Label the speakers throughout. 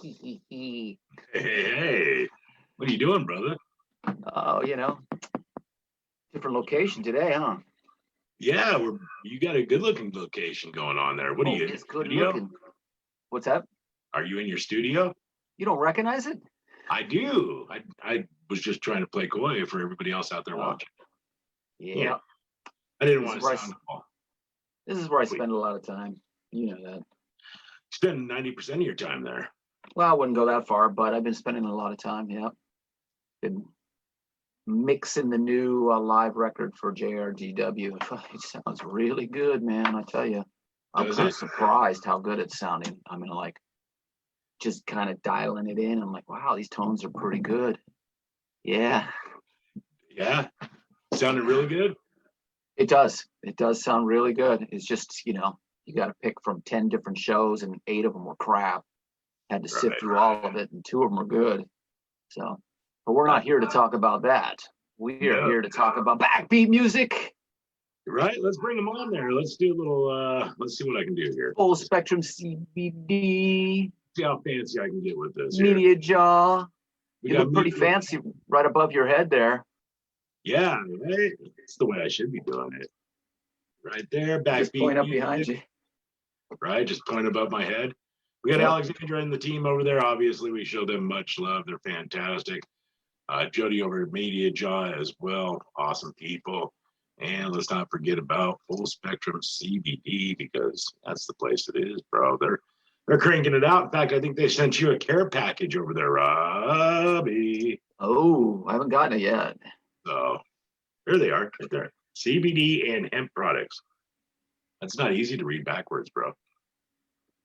Speaker 1: Hey, what are you doing, brother?
Speaker 2: Oh, different location today, huh?
Speaker 1: Yeah, you got a good looking location going on there. What are you in your
Speaker 2: It's good
Speaker 1: studio?
Speaker 2: looking. What's that?
Speaker 1: Are you in your studio?
Speaker 2: You don't recognize it?
Speaker 1: I do. I was just trying to play coy for everybody else out there watching.
Speaker 2: Yeah.
Speaker 1: I didn't
Speaker 2: This
Speaker 1: want
Speaker 2: is
Speaker 1: to
Speaker 2: where
Speaker 1: sound all.
Speaker 2: This is where I spend a lot of time. You know that.
Speaker 1: Spend 90% of your time there.
Speaker 2: Well, I wouldn't go that far, but I've been spending a lot of time. Yeah. Been mixing the new live record for JRGW. It sounds really good, man. I tell you, I'm
Speaker 1: Does
Speaker 2: kind
Speaker 1: it?
Speaker 2: of surprised how good it's sounding. I mean, like, just kind of dialing it in. I'm like, wow, these tones are pretty good. Yeah,
Speaker 1: Yeah. Sounded really good.
Speaker 2: it does. It does sound really good. It's just, you got to pick from 10 different shows and 8 of them were crap. Had to sift through all of it and 2 of them were good. So, but we're not here to talk about that. We're here to talk about backbeat music.
Speaker 1: Right. Let's bring them on there. Let's do a little, let's see what I can do here.
Speaker 2: Full spectrum CBD.
Speaker 1: See how fancy I can get with this.
Speaker 2: Media jaw.
Speaker 1: We
Speaker 2: You look pretty fancy right above your head there.
Speaker 1: Yeah, right. It's the way I should be doing it. Right there, backbeat.
Speaker 2: Just point up behind you.
Speaker 1: Right, just point above my head. We got Alexandra and the team over there. Obviously, we show them much love. They're fantastic. Jody over at Media Jaw as well. Awesome people. And let's not forget about Full Spectrum CBD because that's the place it is, bro. They're cranking it out. In fact, I think they sent you a care package over there, Robbie.
Speaker 2: Oh, I haven't gotten it yet.
Speaker 1: So there they are, right there. CBD and hemp products. That's not easy to read backwards, bro. It's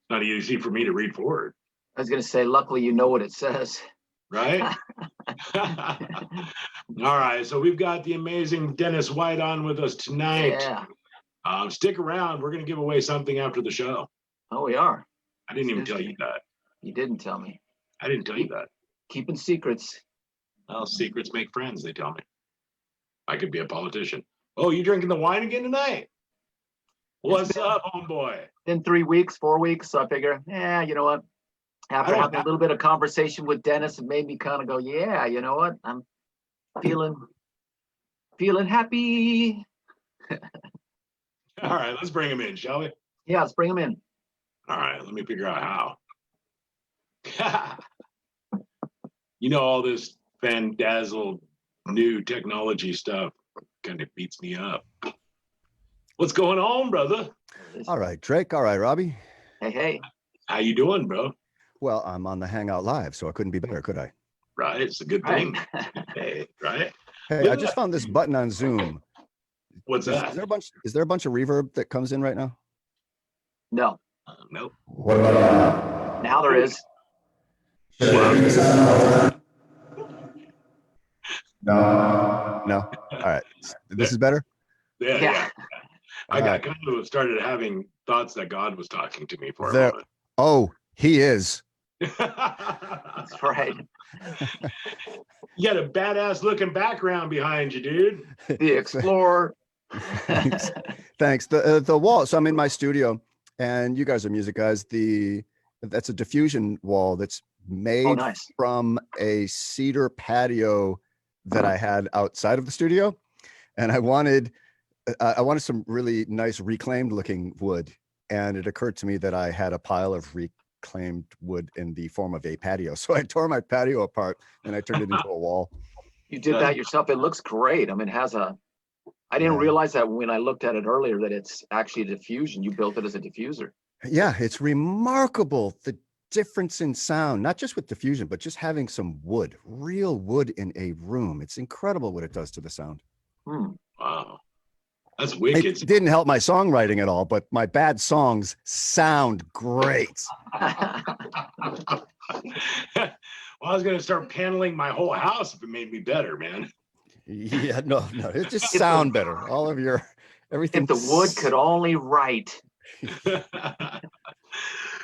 Speaker 1: not easy for me to read forward.
Speaker 2: I was going to say, luckily, you know what it says.
Speaker 1: Right? All right. So we've got the amazing Dennis White on with us tonight.
Speaker 2: Yeah.
Speaker 1: Stick around. We're going to give away something after the show.
Speaker 2: Oh, we are.
Speaker 1: I didn't even tell you that.
Speaker 2: You didn't tell me.
Speaker 1: I didn't tell you that.
Speaker 2: Keeping secrets.
Speaker 1: Well, secrets make friends, they tell me. I could be a politician. Oh, you drinking the wine again tonight? What's up, homeboy?
Speaker 2: In 3 weeks, 4 weeks. So I figure, you know what? After having a little bit of conversation with Dennis, it made me kind of go, yeah, you know what? I'm feeling happy.
Speaker 1: All right, let's bring him in, shall we?
Speaker 2: Yeah, let's bring him in.
Speaker 1: All right, let me figure out how. All this fandazzled new technology stuff kind of beats me up. What's going on, brother?
Speaker 3: All right, Drake. All right, Robbie.
Speaker 2: Hey.
Speaker 1: How you doing, bro?
Speaker 3: Well, I'm on the Hangout Live, so I couldn't be better, could I?
Speaker 1: Right, it's a good thing. Hey, right?
Speaker 3: Hey, I just found this button on Zoom.
Speaker 1: What's that?
Speaker 3: Is there a bunch of reverb that comes in right now?
Speaker 2: No.
Speaker 1: Nope.
Speaker 3: What about
Speaker 2: now? There is.
Speaker 3: No. All right. This is better?
Speaker 1: Yeah. I got kind of started having thoughts that God was talking to me for a moment.
Speaker 3: Oh, he is.
Speaker 2: That's right.
Speaker 1: You got a badass looking background behind you, dude.
Speaker 2: The Explorer.
Speaker 3: Thanks. The wall. So I'm in my studio, and you guys are music guys. That's a diffusion wall that's made from a cedar patio that I had outside of the studio, and I wanted some really nice reclaimed looking wood, and it occurred to me that I had a pile of reclaimed wood in the form of a patio, so I tore my patio apart and I turned it into a wall.
Speaker 2: You did that yourself. It looks great. I mean, I didn't realize that when I looked at it earlier that it's actually a diffusion. You built it as a diffuser.
Speaker 3: Yeah, it's remarkable the difference in sound, not just with diffusion, but just having some wood, real wood in a room. It's incredible what it does to the sound.
Speaker 1: Wow. That's wicked.
Speaker 3: It didn't help my songwriting at all, but my bad songs sound great.
Speaker 1: Well, I was going to start paneling my whole house if it made me better, man.
Speaker 3: Yeah, no, it just sound better. All of everything.
Speaker 2: If the wood could only write.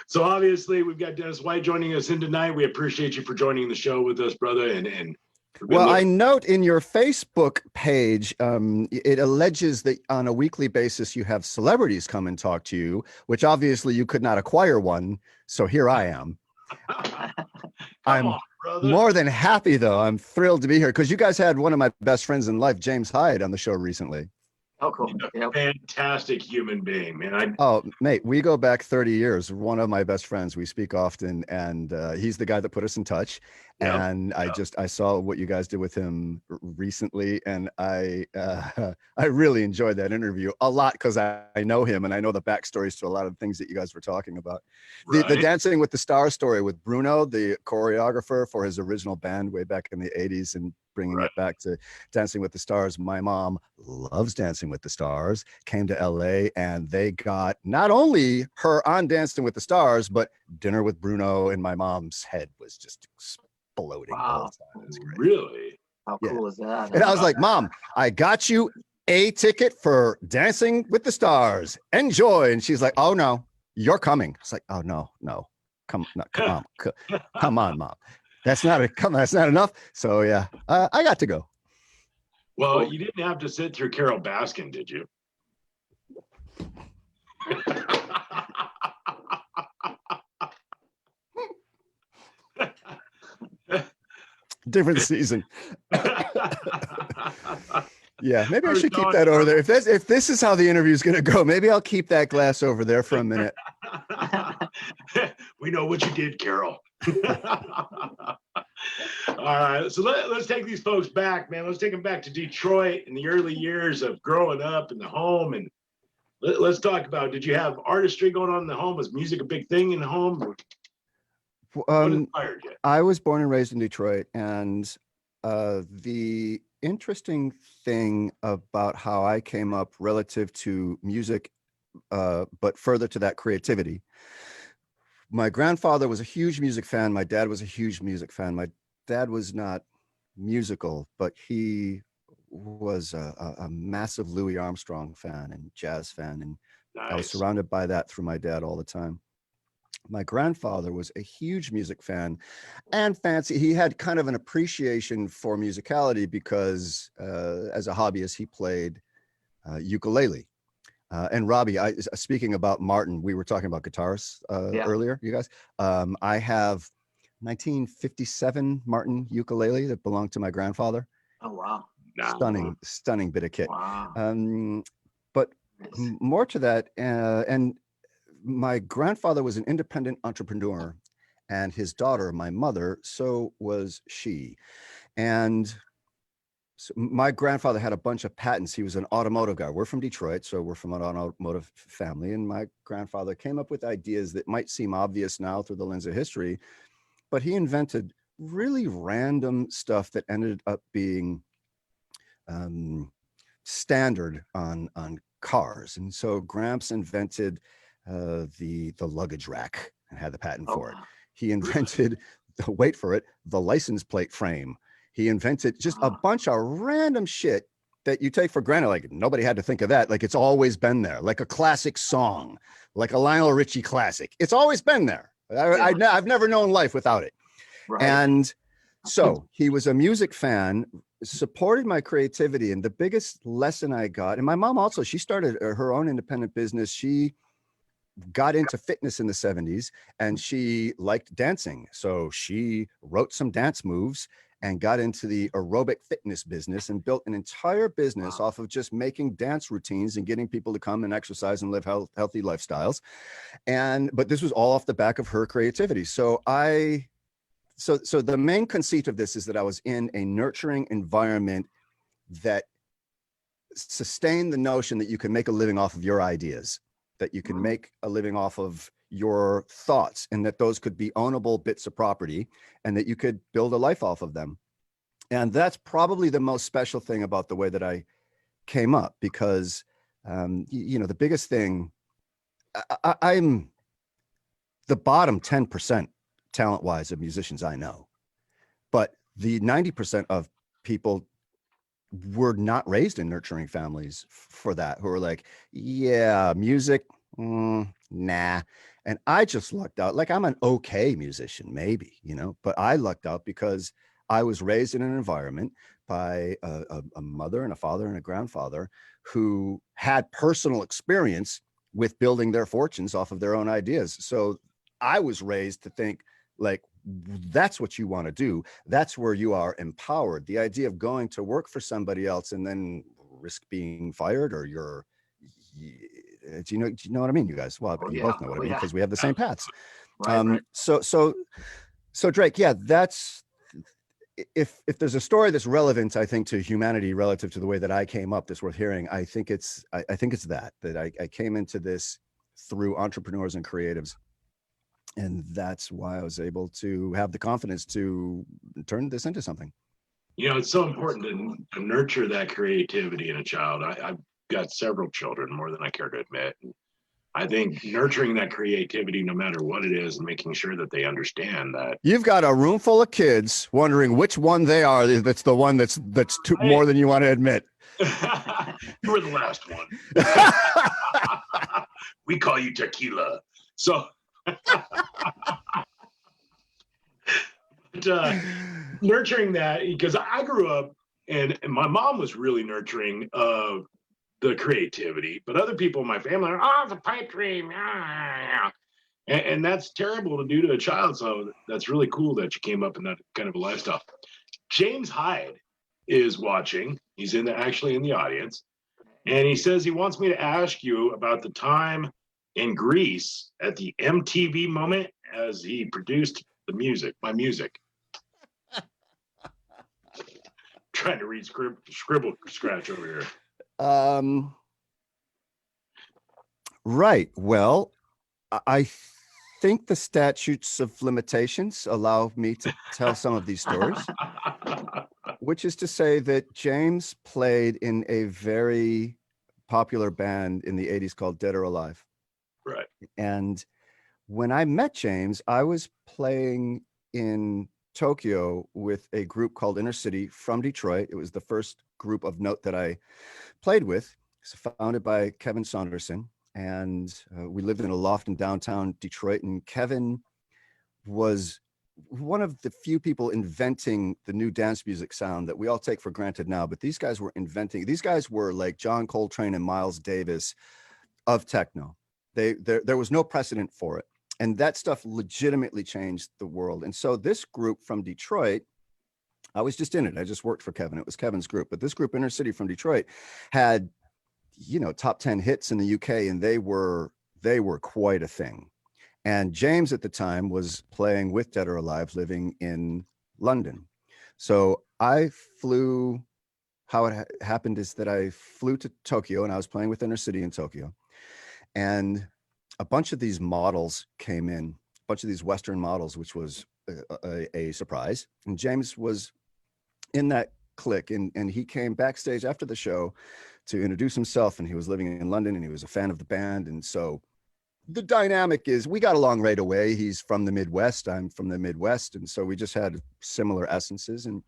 Speaker 1: So obviously we've got Dennis White joining us in tonight. We appreciate you for joining the show with us, brother. And
Speaker 3: well, I note in your Facebook page, it alleges that on a weekly basis you have celebrities come and talk to you, which obviously you could not acquire one. So here I am.
Speaker 1: Come
Speaker 3: I'm
Speaker 1: on, brother.
Speaker 3: more than happy though. I'm thrilled to be here because you guys had one of my best friends in life, James Hyde, on the show recently.
Speaker 2: Oh, cool. Yep.
Speaker 1: Fantastic human being, man.
Speaker 3: Oh, mate, we go back 30 years. One of my best friends. We speak often, and he's the guy that put us in touch.
Speaker 1: Yep,
Speaker 3: And I saw what you guys did with him recently, and I I really enjoyed that interview a lot because I know him and I know the backstories to a lot of the things that you guys were talking about. The
Speaker 1: right.
Speaker 3: Dancing with the Stars story with Bruno, the choreographer for his original band way back in the 80s, and bringing
Speaker 1: Right.
Speaker 3: it back to Dancing with the Stars. My mom loves Dancing with the Stars, came to LA, and they got not only her on Dancing with the Stars, but Dinner with Bruno, and my mom's head was just exploding all
Speaker 2: Wow.
Speaker 3: the time. It was great.
Speaker 1: Really?
Speaker 2: How
Speaker 3: Yeah.
Speaker 2: cool is that?
Speaker 3: And I
Speaker 2: huh?
Speaker 3: was like, Mom, I got you a ticket for Dancing with the Stars. Enjoy. And she's like, oh no, you're coming. It's like, oh no, come on, come on, Mom. That's not enough. So yeah, I got to go.
Speaker 1: Well,
Speaker 2: Cool.
Speaker 1: you didn't have to sit through Carol Baskin, did you?
Speaker 3: Different season. Yeah, maybe I should keep that over there. If this is how the interview is going to go, maybe I'll keep that glass over there for a minute.
Speaker 1: We know what you did, Carol. All right, so let's take these folks back, man. Let's take them back to Detroit in the early years of growing up in the home, and let's talk about. Did you have artistry going on in the home? Was music a big thing in the home? What inspired you?
Speaker 3: I was born and raised in Detroit, and the interesting thing about how I came up relative to music, but further to that creativity. My grandfather was a huge music fan. My dad was a huge music fan. My dad was not musical, but he was a massive Louis Armstrong fan and jazz fan. And I was
Speaker 1: Nice.
Speaker 3: surrounded by that through my dad all the time. My grandfather was a huge music fan and fancy. He had kind of an appreciation for musicality because as a hobbyist, he played ukulele. And Robbie, speaking about Martin, we were talking about guitars earlier, you guys. I have 1957 Martin ukulele that belonged to my grandfather.
Speaker 2: Oh, wow.
Speaker 3: Stunning bit of kit.
Speaker 2: Wow.
Speaker 3: But
Speaker 2: Nice.
Speaker 3: more to that, and my grandfather was an independent entrepreneur, and his daughter, my mother, so was she. And so my grandfather had a bunch of patents. He was an automotive guy. We're from Detroit, so we're from an automotive family. And my grandfather came up with ideas that might seem obvious now through the lens of history, but he invented really random stuff that ended up being standard on cars. And so Gramps invented the luggage rack and had the patent for it. He invented, wait for it, the license plate frame. He invented just a bunch of random shit that you take for granted. Like nobody had to think of that. Like it's always been there, like a classic song, like a Lionel Richie classic. It's always been there. I've never known life without it.
Speaker 2: Right.
Speaker 3: And so he was a music fan, supported my creativity. And the biggest lesson I got, and my mom also, she started her own independent business. She got into fitness in the 70s and she liked dancing. So she wrote some dance moves and got into the aerobic fitness business and built an entire business off of just making dance routines and getting people to come and exercise and live healthy lifestyles. But this was all off the back of her creativity. So the main conceit of this is that I was in a nurturing environment that sustained the notion that you can make a living off of your ideas, that you can make a living off of your thoughts, and that those could be ownable bits of property and that you could build a life off of them. And that's probably the most special thing about the way that I came up, because, the biggest thing, I'm the bottom 10% talent-wise of musicians I know, but the 90% of people were not raised in nurturing families for that, who are like, yeah, music, nah. And I just lucked out. Like I'm an okay musician, maybe, but I lucked out because I was raised in an environment by a mother and a father and a grandfather who had personal experience with building their fortunes off of their own ideas. So I was raised to think like, that's what you want to do. That's where you are empowered. The idea of going to work for somebody else and then risk being fired, or do you know what I mean, you guys? Well, you both know what I mean, because we have the same paths.
Speaker 2: Right.
Speaker 3: So Drake, yeah, that's, if there's a story that's relevant, I think, to humanity relative to the way that I came up, that's worth hearing, I think it's that I came into this through entrepreneurs and creatives. And that's why I was able to have the confidence to turn this into something.
Speaker 1: You know, it's so important to nurture that creativity in a child. I've got several children, more than I care to admit. I think nurturing that creativity, no matter what it is, and making sure that they understand that.
Speaker 3: You've got a room full of kids wondering which one they are. That's the one that's more than you want to admit.
Speaker 1: You were the last one. We call you Tequila. So, but, nurturing that, because I grew up and my mom was really nurturing of the creativity, but other people in my family are, oh, it's a pipe dream. And that's terrible to do to a child. So that's really cool that you came up in that kind of a lifestyle. James Hyde is watching. He's actually in the audience. And he says he wants me to ask you about the time in Greece at the MTV moment as he produced my music. Trying to read scribble scratch over here.
Speaker 3: Right. Well, I think the statutes of limitations allow me to tell some of these stories, which is to say that James played in a very popular band in the 80s called Dead or Alive.
Speaker 1: Right.
Speaker 3: And when I met James, I was playing in Tokyo with a group called Inner City from Detroit. It was the first group of note that I played with. It's founded by Kevin Saunderson. And we lived in a loft in downtown Detroit. And Kevin was one of the few people inventing the new dance music sound that we all take for granted now. But these guys were like John Coltrane and Miles Davis of techno. There was no precedent for it. And that stuff legitimately changed the world. And so this group from Detroit, I was just in it. I just worked for Kevin. It was Kevin's group. But this group, Inner City from Detroit, had, top 10 hits in the UK, and they were quite a thing. And James at the time was playing with Dead or Alive, living in London. So how it happened is that I flew to Tokyo, and I was playing with Inner City in Tokyo. And a bunch of these models came in, a bunch of these Western models, which was a surprise. And James was in that clique, and he came backstage after the show to introduce himself, and he was living in London, and he was a fan of the band. And so the dynamic is we got along right away. He's from the Midwest, I'm from the Midwest, and so we just had similar essences. And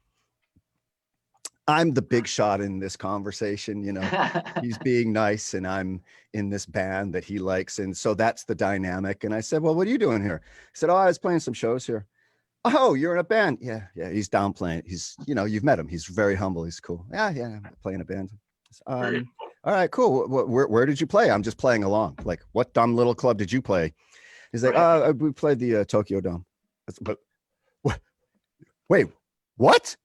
Speaker 3: I'm the big shot in this conversation, he's being nice, and I'm in this band that he likes. And so that's the dynamic. And I said, well, what are you doing here? He said, oh, I was playing some shows here. Oh, you're in a band? Yeah. He's downplaying. He's, you've met him. He's very humble. He's cool. Yeah. I'm playing a band. All right, cool. Where did you play? I'm just playing along. Like, what dumb little club did you play? He's like, we played the Tokyo Dome. But wait, what?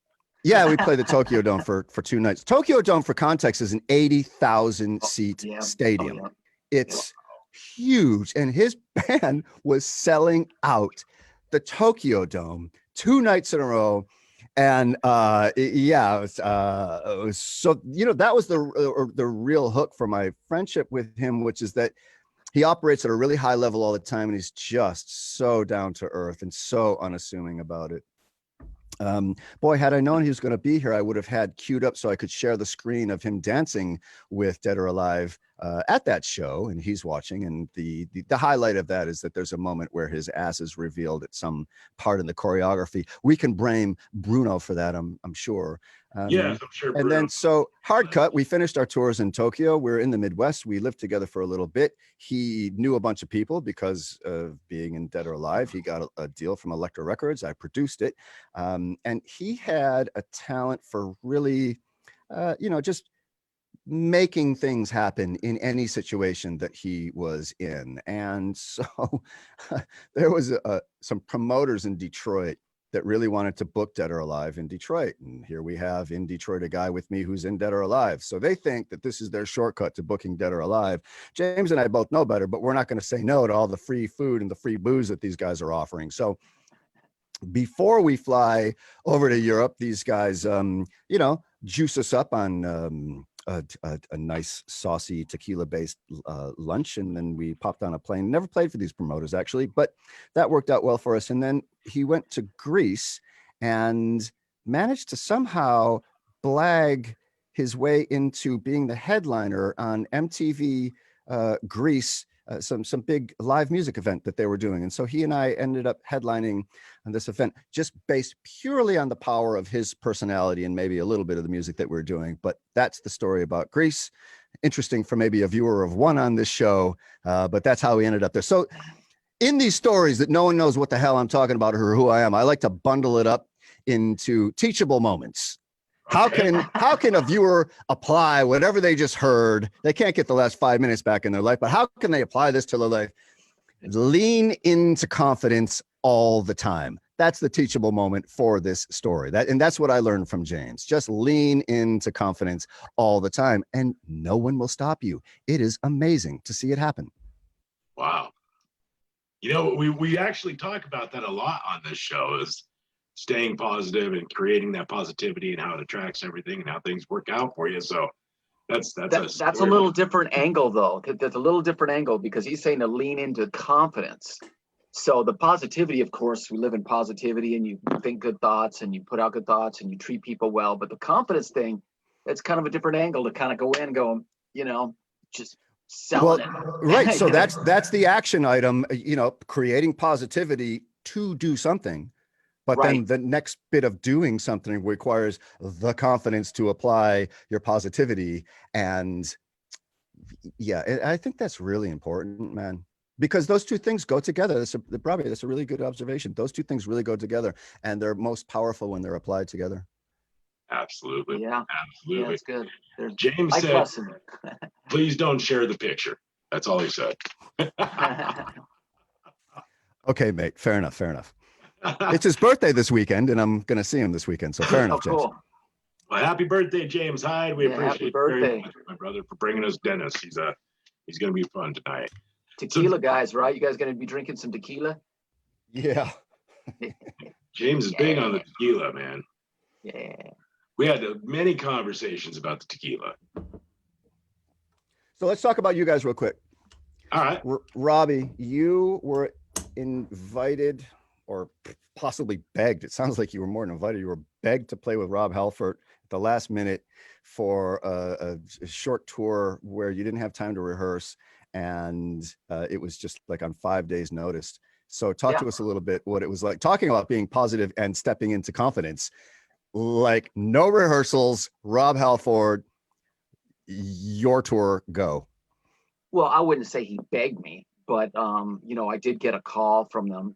Speaker 3: Yeah, we played the Tokyo Dome for 2 nights. Tokyo Dome, for context, is an 80,000 seat stadium. It's huge. And his band was selling out the Tokyo Dome 2 nights in a row. And it was so, that was the real hook for my friendship with him, which is that he operates at a really high level all the time. And he's just so down to earth and so unassuming about it. Boy, had I known he was going to be here, I would have had queued up so I could share the screen of him dancing with Dead or Alive at that show, and he's watching. And the highlight of that is that there's a moment where his ass is revealed at some part in the choreography. We can blame Bruno for that, I'm sure.
Speaker 1: Yes, I'm sure.
Speaker 3: And then so hard cut, we finished our tours in Tokyo. We're in the Midwest. We lived together for a little bit. He knew a bunch of people because of being in Dead or Alive. He got a deal from Elektra Records. I produced it. And he had a talent for really, just making things happen in any situation that he was in. And so there was some promoters in Detroit that really wanted to book Dead or Alive in Detroit. And here we have in Detroit a guy with me who's in Dead or Alive. So they think that this is their shortcut to booking Dead or Alive. James and I both know better, but we're not going to say no to all the free food and the free booze that these guys are offering. So before we fly over to Europe, these guys, juice us up on a nice saucy tequila based lunch, and then we popped on a plane. Never played for these promoters actually, but that worked out well for us. And then he went to Greece and managed to somehow blag his way into being the headliner on MTV Greece, some big live music event that they were doing. And so he and I ended up headlining on this event, just based purely on the power of his personality and maybe a little bit of the music that we're doing. But that's the story about Greece. Interesting for maybe a viewer of one on this show, but that's how we ended up there. So in these stories that no one knows what the hell I'm talking about or who I am, I like to bundle it up into teachable moments. How can a viewer apply whatever they just heard? They can't get the last 5 minutes back in their life, but how can they apply this to their life? Lean into confidence all the time. That's the teachable moment for this story. And that's what I learned from James. Just lean into confidence all the time, and no one will stop you. It is amazing to see it happen.
Speaker 1: Wow. We actually talk about that a lot on this show, is staying positive and creating that positivity and how it attracts everything and how things work out for you. So that's
Speaker 2: a little different angle though. That's a little different angle because he's saying to lean into confidence. So the positivity, of course, we live in positivity and you think good thoughts and you put out good thoughts and you treat people well. But the confidence thing, it's kind of a different angle to kind of go in and go, just selling it.
Speaker 3: Right. So that's the action item, creating positivity to do something. But then the next bit of doing something requires the confidence to apply your positivity. And yeah, I think that's really important, man, because those two things go together. That's a really good observation. Those two things really go together, and they're most powerful when they're applied together.
Speaker 1: Absolutely.
Speaker 2: Yeah.
Speaker 1: Absolutely.
Speaker 2: Yeah, that's good.
Speaker 1: James said, please don't share the picture. That's all he said.
Speaker 3: Okay, mate. Fair enough. It's his birthday this weekend, and I'm going to see him this weekend. So fair enough, James.
Speaker 2: Cool.
Speaker 1: Well, happy birthday, James Hyde. We appreciate it very much, my brother, for bringing us Dennis. He's going to be fun tonight.
Speaker 2: Tequila guys, right? You guys going to be drinking some tequila?
Speaker 3: Yeah.
Speaker 1: James is big on the tequila, man.
Speaker 2: Yeah.
Speaker 1: We had many conversations about the tequila.
Speaker 3: So let's talk about you guys real quick.
Speaker 1: All right.
Speaker 3: Robbie, you were invited or possibly begged. It sounds like you were more than invited. You were begged to play with Rob Halford at the last minute for a short tour where you didn't have time to rehearse. And it was just like on 5 days notice. So talk to us a little bit what it was like, talking about being positive and stepping into confidence. Like no rehearsals, Rob Halford, your tour, go.
Speaker 2: Well, I wouldn't say he begged me, but I did get a call from them.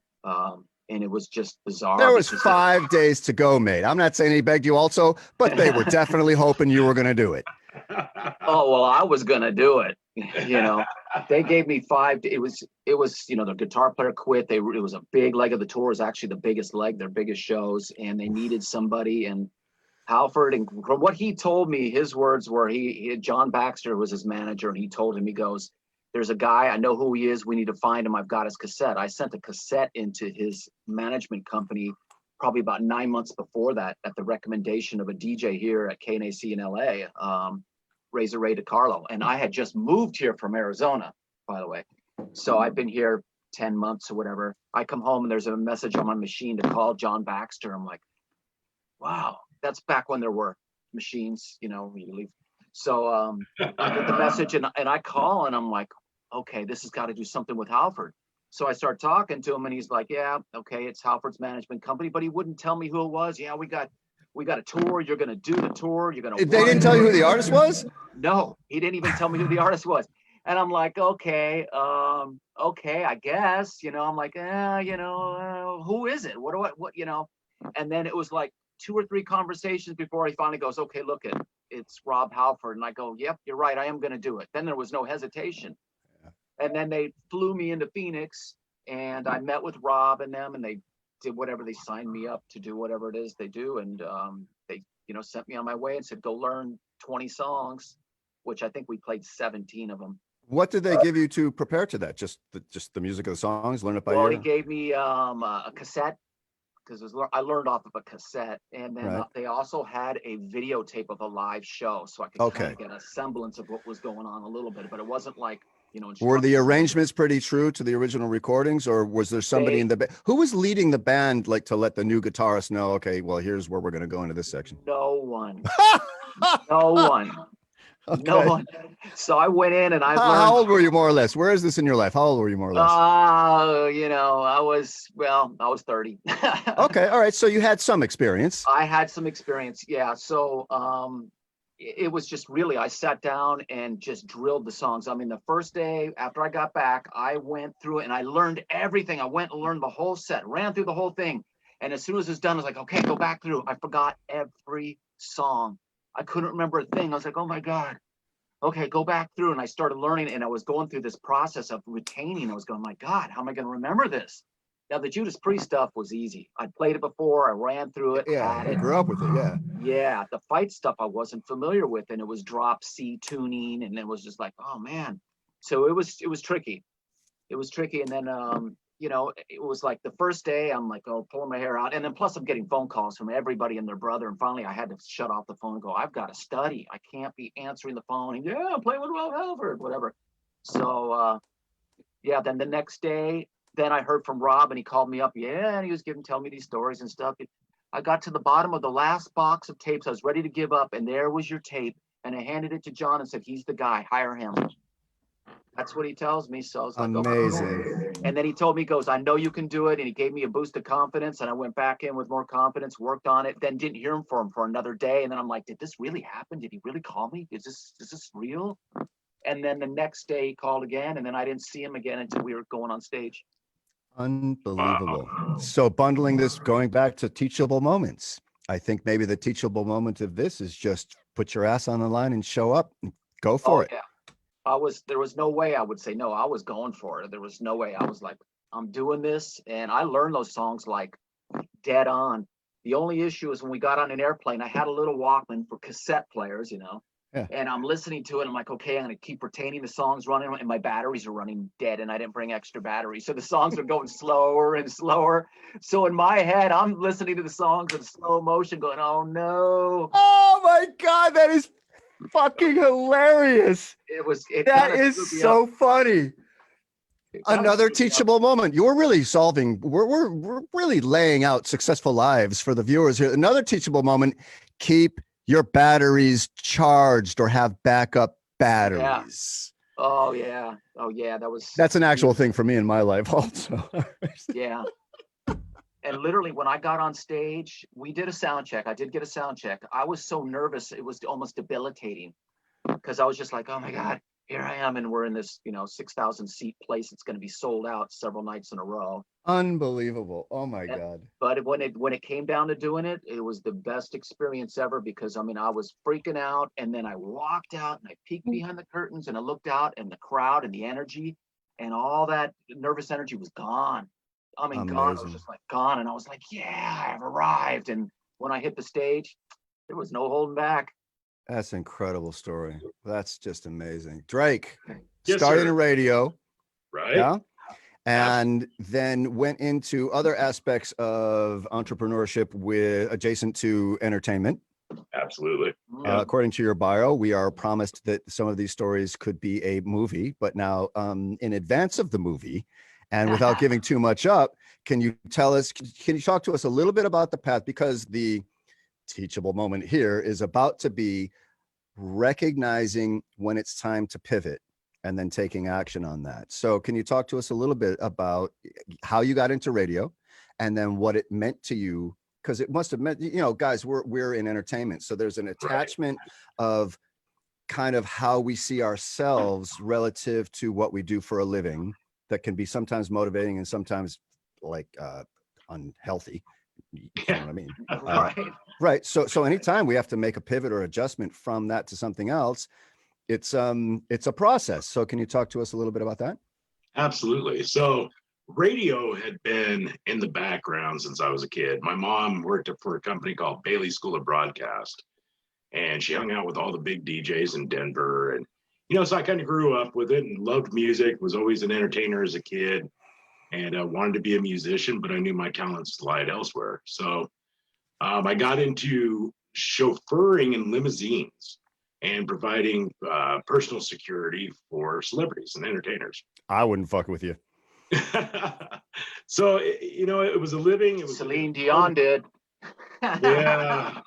Speaker 2: And it was just bizarre.
Speaker 3: There was 5 days to go, mate. I'm not saying he begged you also, but they were definitely hoping you were going to do it.
Speaker 2: Oh, well, I was going to do it. They gave me 5. It was, the guitar player quit. It was a big leg of the tour. It was actually the biggest leg, their biggest shows. And they needed somebody. And Halford, and from what he told me, his words were, John Baxter was his manager. And he told him, he goes, there's a guy, I know who he is. We need to find him. I've got his cassette. I sent a cassette into his management company probably about 9 months before that at the recommendation of a DJ here at KNAC in LA, Razor Ray DiCarlo. And I had just moved here from Arizona, by the way. So I've been here 10 months or whatever. I come home and there's a message on my machine to call John Baxter. I'm like, wow, that's back when there were machines, you leave. So I get the message and I call and I'm like, okay, this has got to do something with Halford. So I start talking to him and he's like, yeah, okay, it's Halford's management company, but he wouldn't tell me who it was. Yeah, we got a tour. You're going to do the tour. You're going to.
Speaker 3: They didn't tell you who the artist was?
Speaker 2: No, he didn't even tell me who the artist was. And I'm like, okay, I guess, I'm like, who is it? What, and then it was like 2 or 3 conversations before he finally goes, okay, look, it's Rob Halford. And I go, yep, you're right. I am going to do it. Then there was no hesitation. Yeah. And then they flew me into Phoenix, and I met with Rob and them, and they did whatever. They signed me up to do whatever it is they do. And they, sent me on my way and said, go learn 20 songs, which I think we played 17 of them.
Speaker 3: What did they give you to prepare to that? Just the music of the songs, learn it by ear?
Speaker 2: Well, he gave me a cassette, because I learned off of a cassette, and then they also had a videotape of a live show, so I could kind of get a semblance of what was going on a little bit, but it wasn't like,
Speaker 3: Were the arrangements pretty true to the original recordings, or was there somebody in the band who was leading the band, like to let the new guitarist know, okay, well, here's where we're going to go into this section?
Speaker 2: No one. No one. Okay. No one. So I went in and I learned.
Speaker 3: How old were you, more or less? Where is this in your life? How old were you, more or less?
Speaker 2: I was 30.
Speaker 3: Okay. All right. So you had some experience.
Speaker 2: I had some experience. Yeah. So, it was just really, I sat down and just drilled the songs. I mean, the first day after I got back, I went through it and I learned everything. I went and learned the whole set, ran through the whole thing. And as soon as it's done, I was like, okay, go back through. I forgot every song. I couldn't remember a thing. I was like, oh my God. Okay, go back through. And I started learning, and I was going through this process of retaining. I was going, my God, how am I going to remember this? Now, the Judas Priest stuff was easy. I'd played it before. I ran through it.
Speaker 3: Yeah, I grew up with it. Yeah.
Speaker 2: Yeah, the fight stuff I wasn't familiar with, and it was drop C tuning, and it was just like, oh man. So it was tricky. It was tricky, and then it was like the first day I'm like, oh, pulling my hair out, and then plus I'm getting phone calls from everybody and their brother, and finally I had to shut off the phone and go, I've got to study. I can't be answering the phone and I'm playing with Rob Halford, whatever. So then the next day. Then I heard from Rob, and he called me up. Yeah, and he was telling me these stories and stuff. I got to the bottom of the last box of tapes. I was ready to give up, and there was your tape. And I handed it to John and said, he's the guy. Hire him. That's what he tells me. So I was like,
Speaker 3: amazing.
Speaker 2: Okay. And then he told me, he goes, I know you can do it. And he gave me a boost of confidence. And I went back in with more confidence, worked on it, then didn't hear him for another day. And then I'm like, did this really happen? Did he really call me? Is this real? And then the next day he called again, and then I didn't see him again until we were going on stage.
Speaker 3: Unbelievable. So bundling this, going back to teachable moments, I think maybe the teachable moment of this is just put your ass on the line and show up and go for it.
Speaker 2: Yeah. There was no way I would say no. I was going for it. There was no way. I was like, I'm doing this. And I learned those songs like dead on. The only issue is when we got on an airplane, I had a little Walkman for cassette players,
Speaker 3: Yeah.
Speaker 2: And I'm listening to it. I'm like, okay, I'm going to keep retaining the songs running, and my batteries are running dead, and I didn't bring extra batteries. So the songs are going slower and slower. So in my head, I'm listening to the songs in slow motion going, oh no.
Speaker 3: Oh my God, that is fucking hilarious. That is so funny. Another teachable moment. You're really we're really laying out successful lives for the viewers here. Another teachable moment, keep your batteries charged or have backup batteries.
Speaker 2: Yeah. Oh yeah.
Speaker 3: That's an actual thing for me in my life also.
Speaker 2: Yeah. And literally when I got on stage, we did a sound check. I did get a sound check. I was so nervous. It was almost debilitating because I was just like, oh my God, here I am. And we're in this, 6,000 seat place. It's going to be sold out several nights in a row.
Speaker 3: Unbelievable. Oh my God.
Speaker 2: But when it came down to doing it, it was the best experience ever because I was freaking out. And then I walked out and I peeked behind the curtains and I looked out, and the crowd and the energy and all that nervous energy was gone.
Speaker 3: Amazing.
Speaker 2: Gone. It was just like gone. And I was like, yeah, I've arrived. And when I hit the stage, there was no holding back.
Speaker 3: That's an incredible story. That's just amazing. Drake,
Speaker 1: Yes,
Speaker 3: started
Speaker 1: sir.
Speaker 3: in radio.
Speaker 1: Right.
Speaker 3: Yeah. And then went into other aspects of entrepreneurship adjacent to entertainment.
Speaker 1: Absolutely.
Speaker 3: According to your bio, we are promised that some of these stories could be a movie, but now in advance of the movie and without giving too much up, can you talk to us a little bit about the path? Because the teachable moment here is about to be recognizing when it's time to pivot and then taking action on that. So can you talk to us a little bit about how you got into radio and then what it meant to you? Because it must have meant, guys, we're in entertainment. So there's an attachment of kind of how we see ourselves relative to what we do for a living that can be sometimes motivating and sometimes like unhealthy, You know what I mean?
Speaker 2: Right.
Speaker 3: Right. So anytime we have to make a pivot or adjustment from that to something else, it's a process. So can you talk to us a little bit about that?
Speaker 1: Absolutely. So radio had been in the background since I was a kid. My mom worked for a company called Bailey School of Broadcast, and she hung out with all the big DJs in Denver. And, so I kind of grew up with it and loved music, was always an entertainer as a kid, and wanted to be a musician, but I knew my talents lied elsewhere. So I got into chauffeuring in limousines and providing personal security for celebrities and entertainers.
Speaker 3: I wouldn't fuck with you.
Speaker 1: So, it was a living. It was
Speaker 2: Celine Dion did.
Speaker 1: Yeah.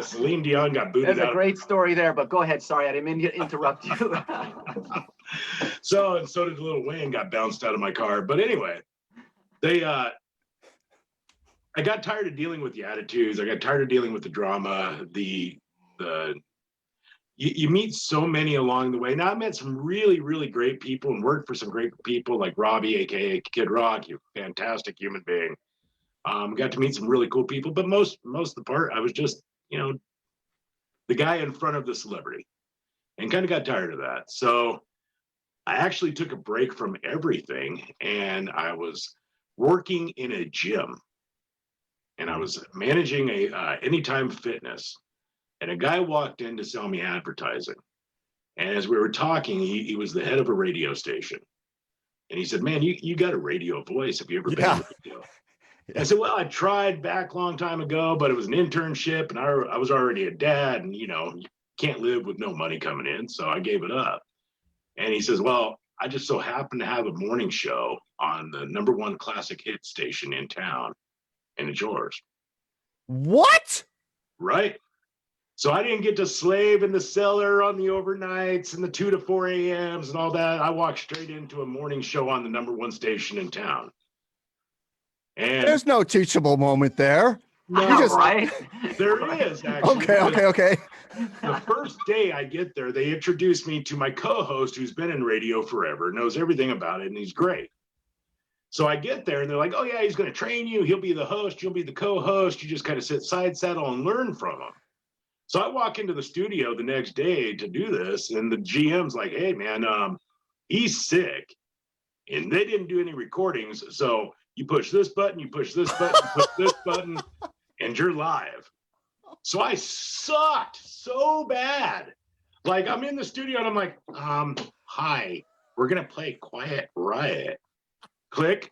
Speaker 1: Celine Dion got booted out.
Speaker 2: There's a great story there, but go ahead. Sorry, I didn't mean to interrupt you.
Speaker 1: So did Lil Wayne, got bounced out of my car. But anyway, I got tired of dealing with the attitudes. I got tired of dealing with the drama. You meet so many along the way. Now I met some really, really great people and worked for some great people like Robbie, aka Kid Rock. You fantastic human being. Got to meet some really cool people, but most of the part, I was just, the guy in front of the celebrity, and kind of got tired of that. So I actually took a break from everything, and I was working in a gym, and I was managing a Anytime Fitness, and a guy walked in to sell me advertising. And as we were talking, he was the head of a radio station, and he said, "Man, you got a radio voice. Have you ever been on radio?" I said, "Well, I tried back a long time ago, but it was an internship, and I was already a dad, and you can't live with no money coming in, so I gave it up." And he says, "Well, I just so happen to have a morning show on the #1 classic hit station in town, and it's yours."
Speaker 3: What?
Speaker 1: Right? So I didn't get to slave in the cellar on the overnights and the 2 to 4 a.m.s and all that. I walked straight into a morning show on the #1 station in town. And
Speaker 3: there's no teachable moment there.
Speaker 1: No,
Speaker 2: right?
Speaker 1: There is actually.
Speaker 3: Okay.
Speaker 1: The first day I get there, they introduced me to my co-host who's been in radio forever, knows everything about it, and he's great. So I get there and they're like, "Oh yeah, he's going to train you. He'll be the host. You'll be the co-host. You just kind of sit side saddle and learn from him." So I walk into the studio the next day to do this, and the GM's like, "Hey man, he's sick, and they didn't do any recordings. So you push this button, you push this button, you push this button, and you're live." So I sucked so bad. Like I'm in the studio and I'm like, "Hi, we're gonna play Quiet Riot." Click.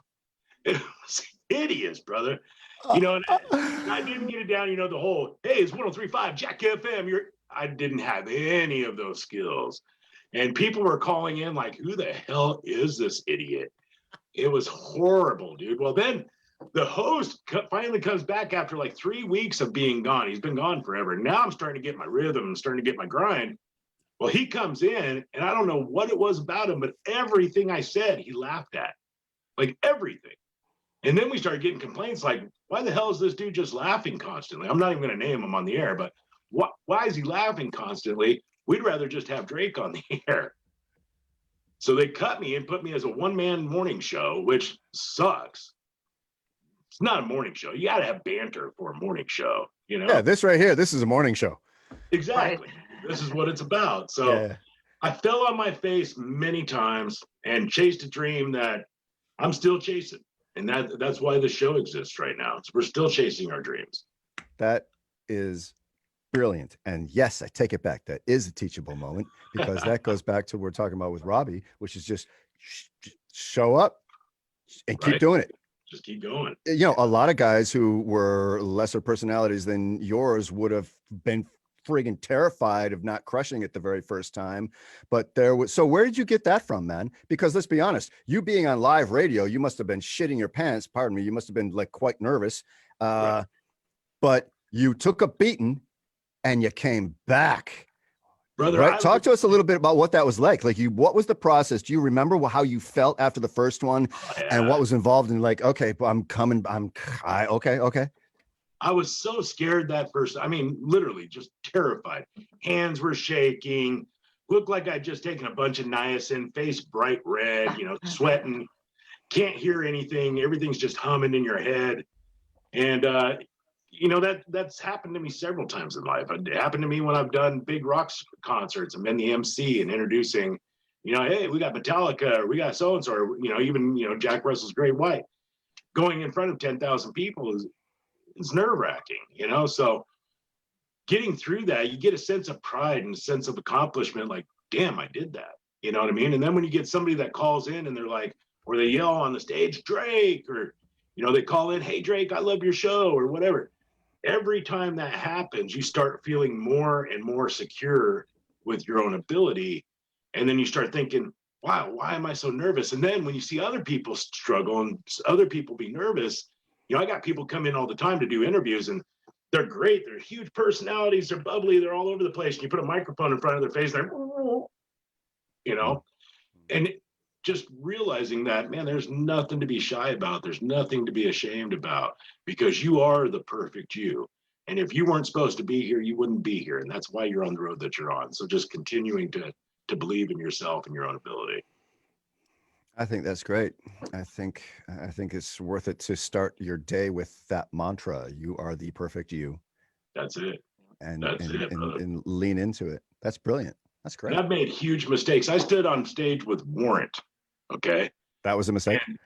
Speaker 1: It was hideous, brother. And I didn't get it down, the whole, "Hey, it's 103.5 Jack FM." I didn't have any of those skills. And people were calling in like, "Who the hell is this idiot?" It was horrible, dude. Well, then the host finally comes back after like 3 weeks of being gone. He's been gone forever. Now I'm starting to get my rhythm and starting to get my grind. Well, he comes in, and I don't know what it was about him, but everything I said, he laughed at. Like everything. And then we started getting complaints like, "Why the hell is this dude just laughing constantly?" I'm not even going to name him on the air, but why is he laughing constantly? We'd rather just have Drake on the air. So they cut me and put me as a one-man morning show, which sucks. It's not a morning show. You got to have banter for a morning show,
Speaker 3: Yeah, this right here, this is a morning show.
Speaker 1: Exactly. Right. This is what it's about. So
Speaker 3: yeah.
Speaker 1: I fell on my face many times and chased a dream that I'm still chasing. And that's why the show exists right now. We're still chasing our dreams.
Speaker 3: That is brilliant. And yes, I take it back. That is a teachable moment, because that goes back to what we're talking about with Robbie, which is just show up and keep doing it.
Speaker 1: Just keep going.
Speaker 3: A lot of guys who were lesser personalities than yours would have been friggin' terrified of not crushing it the very first time. But so where did you get that from, man? Because let's be honest, you being on live radio, you must have been shitting your pants. Pardon me. You must have been like quite nervous.
Speaker 1: Right.
Speaker 3: But you took a beating and you came back.
Speaker 1: Brother,
Speaker 3: right? Talk to us a little bit about what that was like. What was the process? Do you remember how you felt after the first one and what was involved in like, okay, I'm coming. Okay.
Speaker 1: I was so scared that first. I mean, literally just terrified. Hands were shaking. Looked like I'd just taken a bunch of niacin, face bright red, sweating. Can't hear anything. Everything's just humming in your head. And you know, that's happened to me several times in life. It happened to me when I've done big rock concerts and been the MC and introducing, you know, hey, we got Metallica, or we got so and so, or you know, even you know, Jack Russell's Great White. Going in front of 10,000 people is nerve wracking, you know. So getting through that, you get a sense of pride and a sense of accomplishment. Like, damn, I did that. You know what I mean? And then when you get somebody that calls in and they're like, or they yell on the stage, Drake, or you know, they call in, hey Drake, I love your show, or whatever. Every time that happens, you start feeling more and more secure with your own ability. And then you start thinking, wow, why am I so nervous? And then when you see other people struggle and other people be nervous, you know, I got people come in all the time to do interviews and they're great. They're huge personalities. They're bubbly. They're all over the place. And you put a microphone in front of their face, they're, you know, and just realizing that, man, there's nothing to be shy about. There's nothing to be ashamed about because you are the perfect you. And if you weren't supposed to be here, you wouldn't be here. And that's why you're on the road that you're on. So just continuing to believe in yourself and your own ability.
Speaker 3: I think that's great. I think it's worth it to start your day with that mantra. You are the perfect you.
Speaker 1: That's it.
Speaker 3: And
Speaker 1: That's it,
Speaker 3: and lean into it. That's brilliant. That's great.
Speaker 1: And I've made huge mistakes. I stood on stage with Warrant. Okay.
Speaker 3: That was a mistake.
Speaker 1: And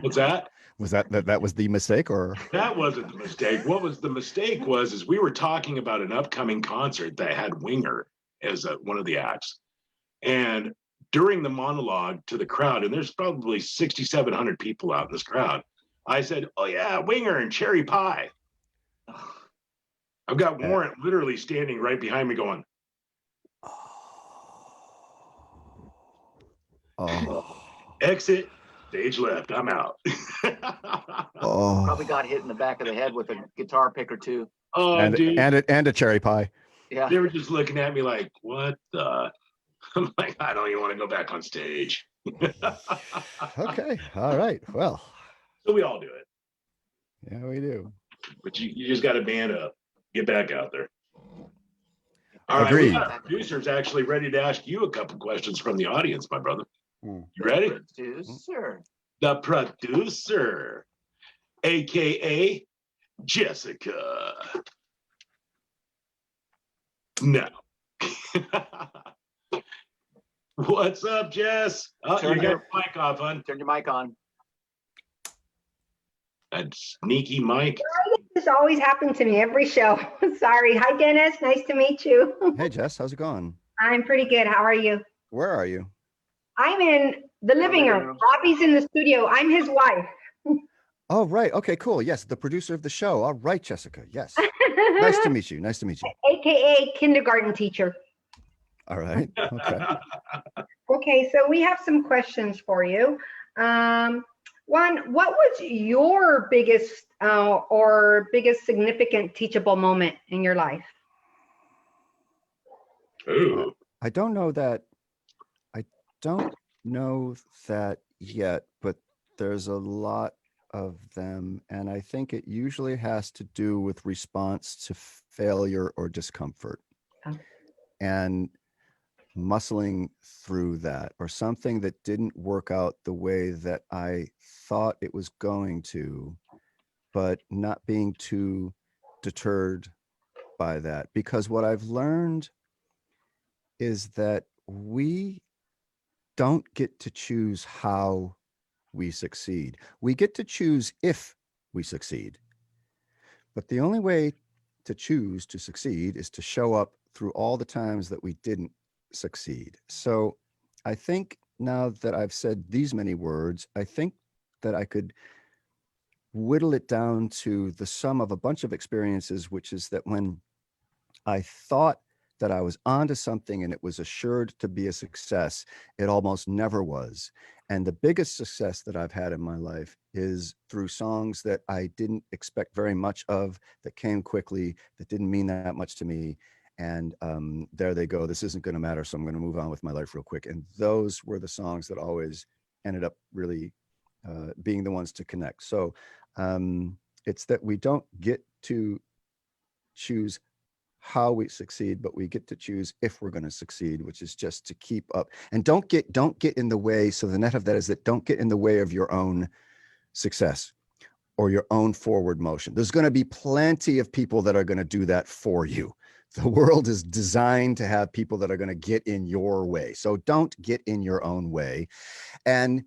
Speaker 1: what's that?
Speaker 3: Was that was the mistake, or
Speaker 1: that wasn't the mistake? What was the mistake is we were talking about an upcoming concert that had Winger as one of the acts. And during the monologue to the crowd, and there's probably 6,700 people out in this crowd, I said, oh yeah, Winger and cherry pie. I've got Warrant literally standing right behind me going, exit, stage left, I'm out.
Speaker 2: Probably got hit in the back of the head with a guitar pick or two.
Speaker 1: Oh,
Speaker 3: and
Speaker 1: dude.
Speaker 3: And a cherry pie.
Speaker 2: Yeah.
Speaker 1: They were just looking at me like, what the? I'm like, I don't even want to go back on stage.
Speaker 3: Okay. All right. Well.
Speaker 1: So we all do it.
Speaker 3: Yeah, we do.
Speaker 1: But you just got to man up. Get back out there. All
Speaker 3: Agreed.
Speaker 1: right, our producer's actually ready to ask you a couple questions from the audience, my brother. You ready?
Speaker 2: Producer.
Speaker 1: The producer, aka Jessica. No. What's up, Jess? Oh, you got your mic off, hon.
Speaker 2: Turn your mic on.
Speaker 1: That sneaky mic.
Speaker 4: This always happens to me every show. Sorry. Hi, Dennis. Nice to meet you.
Speaker 3: Hey, Jess. How's it going?
Speaker 4: I'm pretty good. How are you?
Speaker 3: Where are you?
Speaker 4: I'm in the living room. Robbie's in the studio. I'm his wife.
Speaker 3: Oh, right. Okay, cool. Yes, the producer of the show. All right, Jessica. Yes. Nice to meet you. Nice to meet you.
Speaker 4: AKA kindergarten teacher.
Speaker 3: All right. Okay.
Speaker 4: Okay, so we have some questions for you. One, what was your biggest significant teachable moment in your life?
Speaker 1: Ooh.
Speaker 3: I don't know that yet, but there's a lot of them. And I think it usually has to do with response to failure or discomfort.
Speaker 4: Oh.
Speaker 3: And muscling through that, or something that didn't work out the way that I thought it was going to, but not being too deterred by that. Because what I've learned is that we don't get to choose how we succeed. We get to choose if we succeed. But the only way to choose to succeed is to show up through all the times that we didn't succeed. So I think now that I've said these many words, I think that I could whittle it down to the sum of a bunch of experiences, which is that when I thought that I was onto something and it was assured to be a success, it almost never was. And the biggest success that I've had in my life is through songs that I didn't expect very much of, that came quickly, that didn't mean that much to me. And there they go. This isn't going to matter, so I'm going to move on with my life real quick. And those were the songs that always ended up really being the ones to connect. So it's that we don't get to choose how we succeed, but we get to choose if we're going to succeed, which is just to keep up and don't get in the way. So the net of that is that don't get in the way of your own success. or your own forward motion. There's going to be plenty of people that are going to do that for you. The world is designed to have people that are going to get in your way. So don't get in your own way. And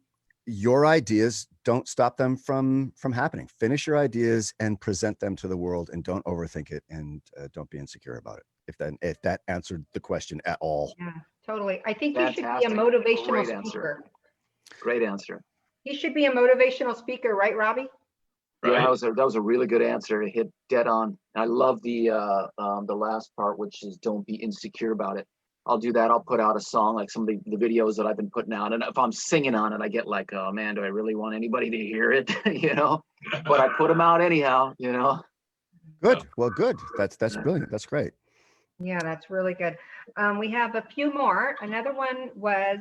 Speaker 3: your ideas, don't stop them from happening. Finish your ideas and present them to the world, and don't overthink it, and don't be insecure about it. If that answered the question at all.
Speaker 4: Yeah, totally. I think you should be a
Speaker 2: Fantastic.
Speaker 4: motivational
Speaker 2: Great answer.
Speaker 4: speaker.
Speaker 2: Great answer.
Speaker 4: You should be a motivational speaker, right, Robbie?
Speaker 2: Yeah,
Speaker 1: Right.
Speaker 2: that was a really good answer. It hit dead on. I love the last part, which is don't be insecure about it. I'll do that. I'll put out a song, like some of the videos that I've been putting out. And if I'm singing on it, I get like, oh man, do I really want anybody to hear it? You know, but I put them out anyhow, you know?
Speaker 3: Good. Well, good. That's brilliant. That's great.
Speaker 4: Yeah, that's really good. We have a few more. Another one was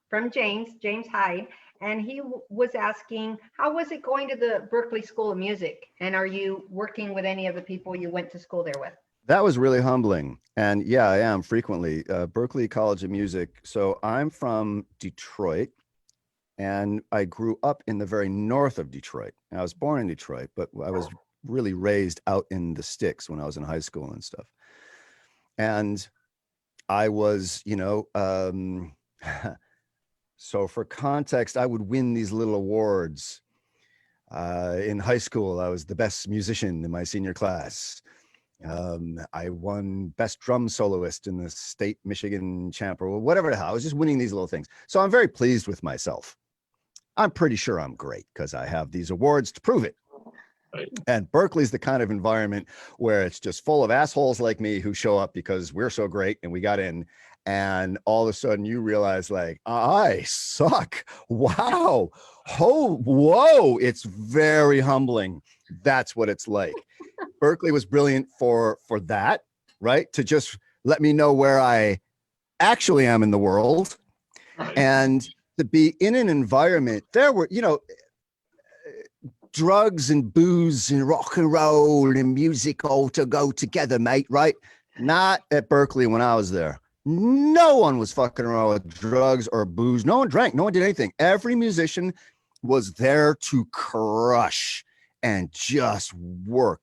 Speaker 4: from James Hyde, and he was asking, how was it going to the Berklee School of Music? And are you working with any of the people you went to school there with?
Speaker 3: That was really humbling. And yeah, I am frequently. Berklee College of Music. So I'm from Detroit, and I grew up in the very north of Detroit. And I was born in Detroit, but I was really raised out in the sticks when I was in high school and stuff. And I was, so for context, I would win these little awards. In high school, I was the best musician in my senior class. I won best drum soloist in the state Michigan champ, or whatever the hell. I was just winning these little things. So I'm very pleased with myself. I'm pretty sure I'm great because I have these awards to prove it.
Speaker 1: Right.
Speaker 3: And Berklee's the kind of environment where it's just full of assholes like me who show up because we're so great and we got in. And all of a sudden you realize, like, I suck. Wow. Oh, whoa. It's very humbling. That's what it's like. Berklee was brilliant for that, right? To just let me know where I actually am in the world. And to be in an environment, there were, drugs and booze and rock and roll and music all to go together, mate, right? Not at Berklee when I was there. No one was fucking around with drugs or booze. No one drank. No one did anything. Every musician was there to crush and just work.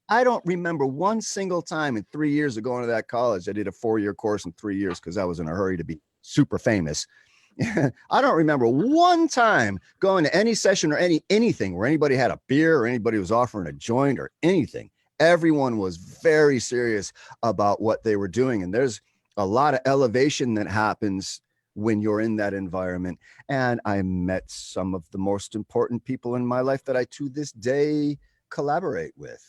Speaker 3: I don't remember one single time in 3 years of going to that college. I did a 4-year course in 3 years because I was in a hurry to be super famous. I don't remember one time going to any session or anything where anybody had a beer or anybody was offering a joint or anything. Everyone was very serious about what they were doing. And there's a lot of elevation that happens when you're in that environment. And I met some of the most important people in my life that I to this day collaborate with.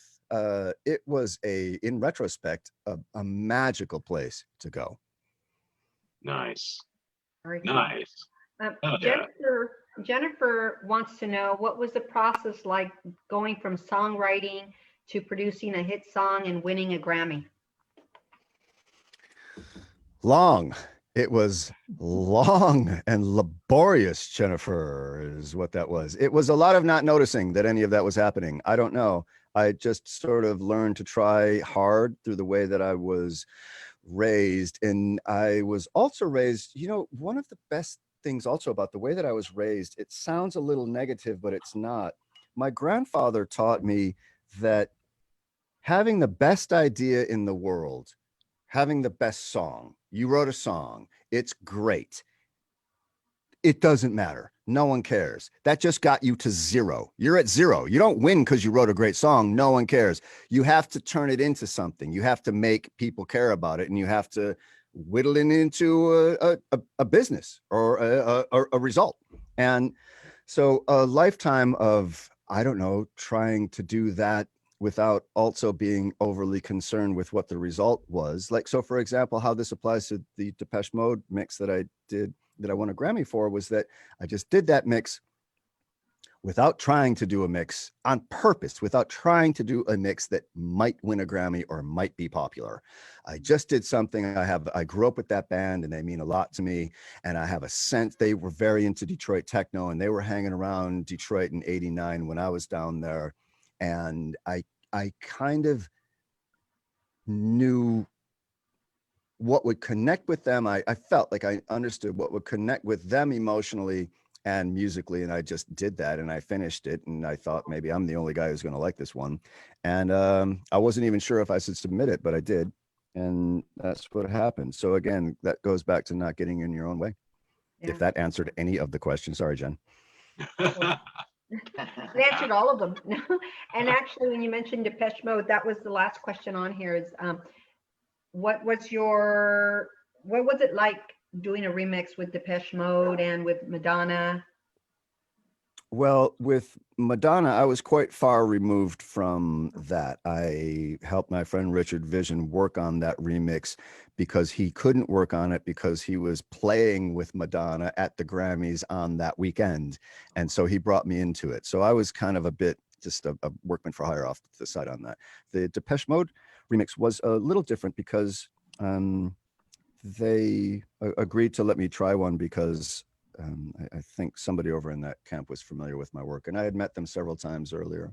Speaker 3: It was in retrospect, a magical place to go.
Speaker 1: Nice.
Speaker 4: Very cool.
Speaker 1: Nice. Oh, yeah.
Speaker 4: Jennifer wants to know, what was the process like going from songwriting to producing a hit song and winning a Grammy?
Speaker 3: Long. It was long and laborious, Jennifer, is what that was. It was a lot of not noticing that any of that was happening. I don't know. I just sort of learned to try hard through the way that I was raised. And I was also raised, one of the best things also about the way that I was raised, it sounds a little negative, but it's not. My grandfather taught me that having the best idea in the world, having the best song, you wrote a song, it's great. It doesn't matter. No one cares. That just got you to zero. You're at zero. You don't win because you wrote a great song. No one cares. You have to turn it into something. You have to make people care about it, and you have to whittle it into a business or a result. And so a lifetime of, I don't know, trying to do that without also being overly concerned with what the result was. Like, so for example, how this applies to the Depeche Mode mix that I did, that I won a Grammy for, was that I just did that mix without trying to do a mix on purpose, without trying to do a mix that might win a Grammy or might be popular. I just did something. I grew up with that band and they mean a lot to me. And I have a sense, they were very into Detroit techno, and they were hanging around Detroit in '89 when I was down there. And I kind of knew what would connect with them. I felt like I understood what would connect with them emotionally and musically, and I just did that, and I finished it, and I thought maybe I'm the only guy who's going to like this one, and I wasn't even sure if I should submit it, but I did, and that's what happened. So again, that goes back to not getting in your own way.
Speaker 4: Yeah.
Speaker 3: If that answered any of the questions, sorry, Jen.
Speaker 4: It answered all of them. And actually, when you mentioned Depeche Mode, that was the last question on here is, what was it like doing a remix with Depeche Mode and with Madonna?
Speaker 3: Well, with Madonna, I was quite far removed from that. I helped my friend Richard Vision work on that remix because he couldn't work on it because he was playing with Madonna at the Grammys on that weekend. And so he brought me into it. So I was kind of a bit just a workman for hire off the side on that. The Depeche Mode remix was a little different because they agreed to let me try one because I think somebody over in that camp was familiar with my work, and I had met them several times earlier.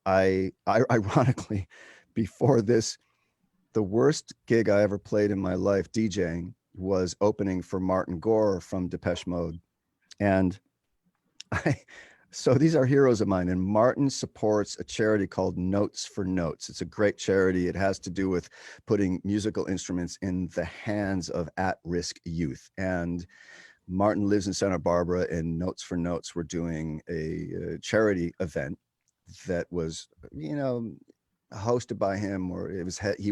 Speaker 3: I ironically, before this, the worst gig I ever played in my life DJing was opening for Martin Gore from Depeche Mode. And so these are heroes of mine, and Martin supports a charity called Notes for Notes. It's a great charity. It has to do with putting musical instruments in the hands of at-risk youth. And Martin lives in Santa Barbara, and Notes for Notes were doing a charity event that was, hosted by him, or he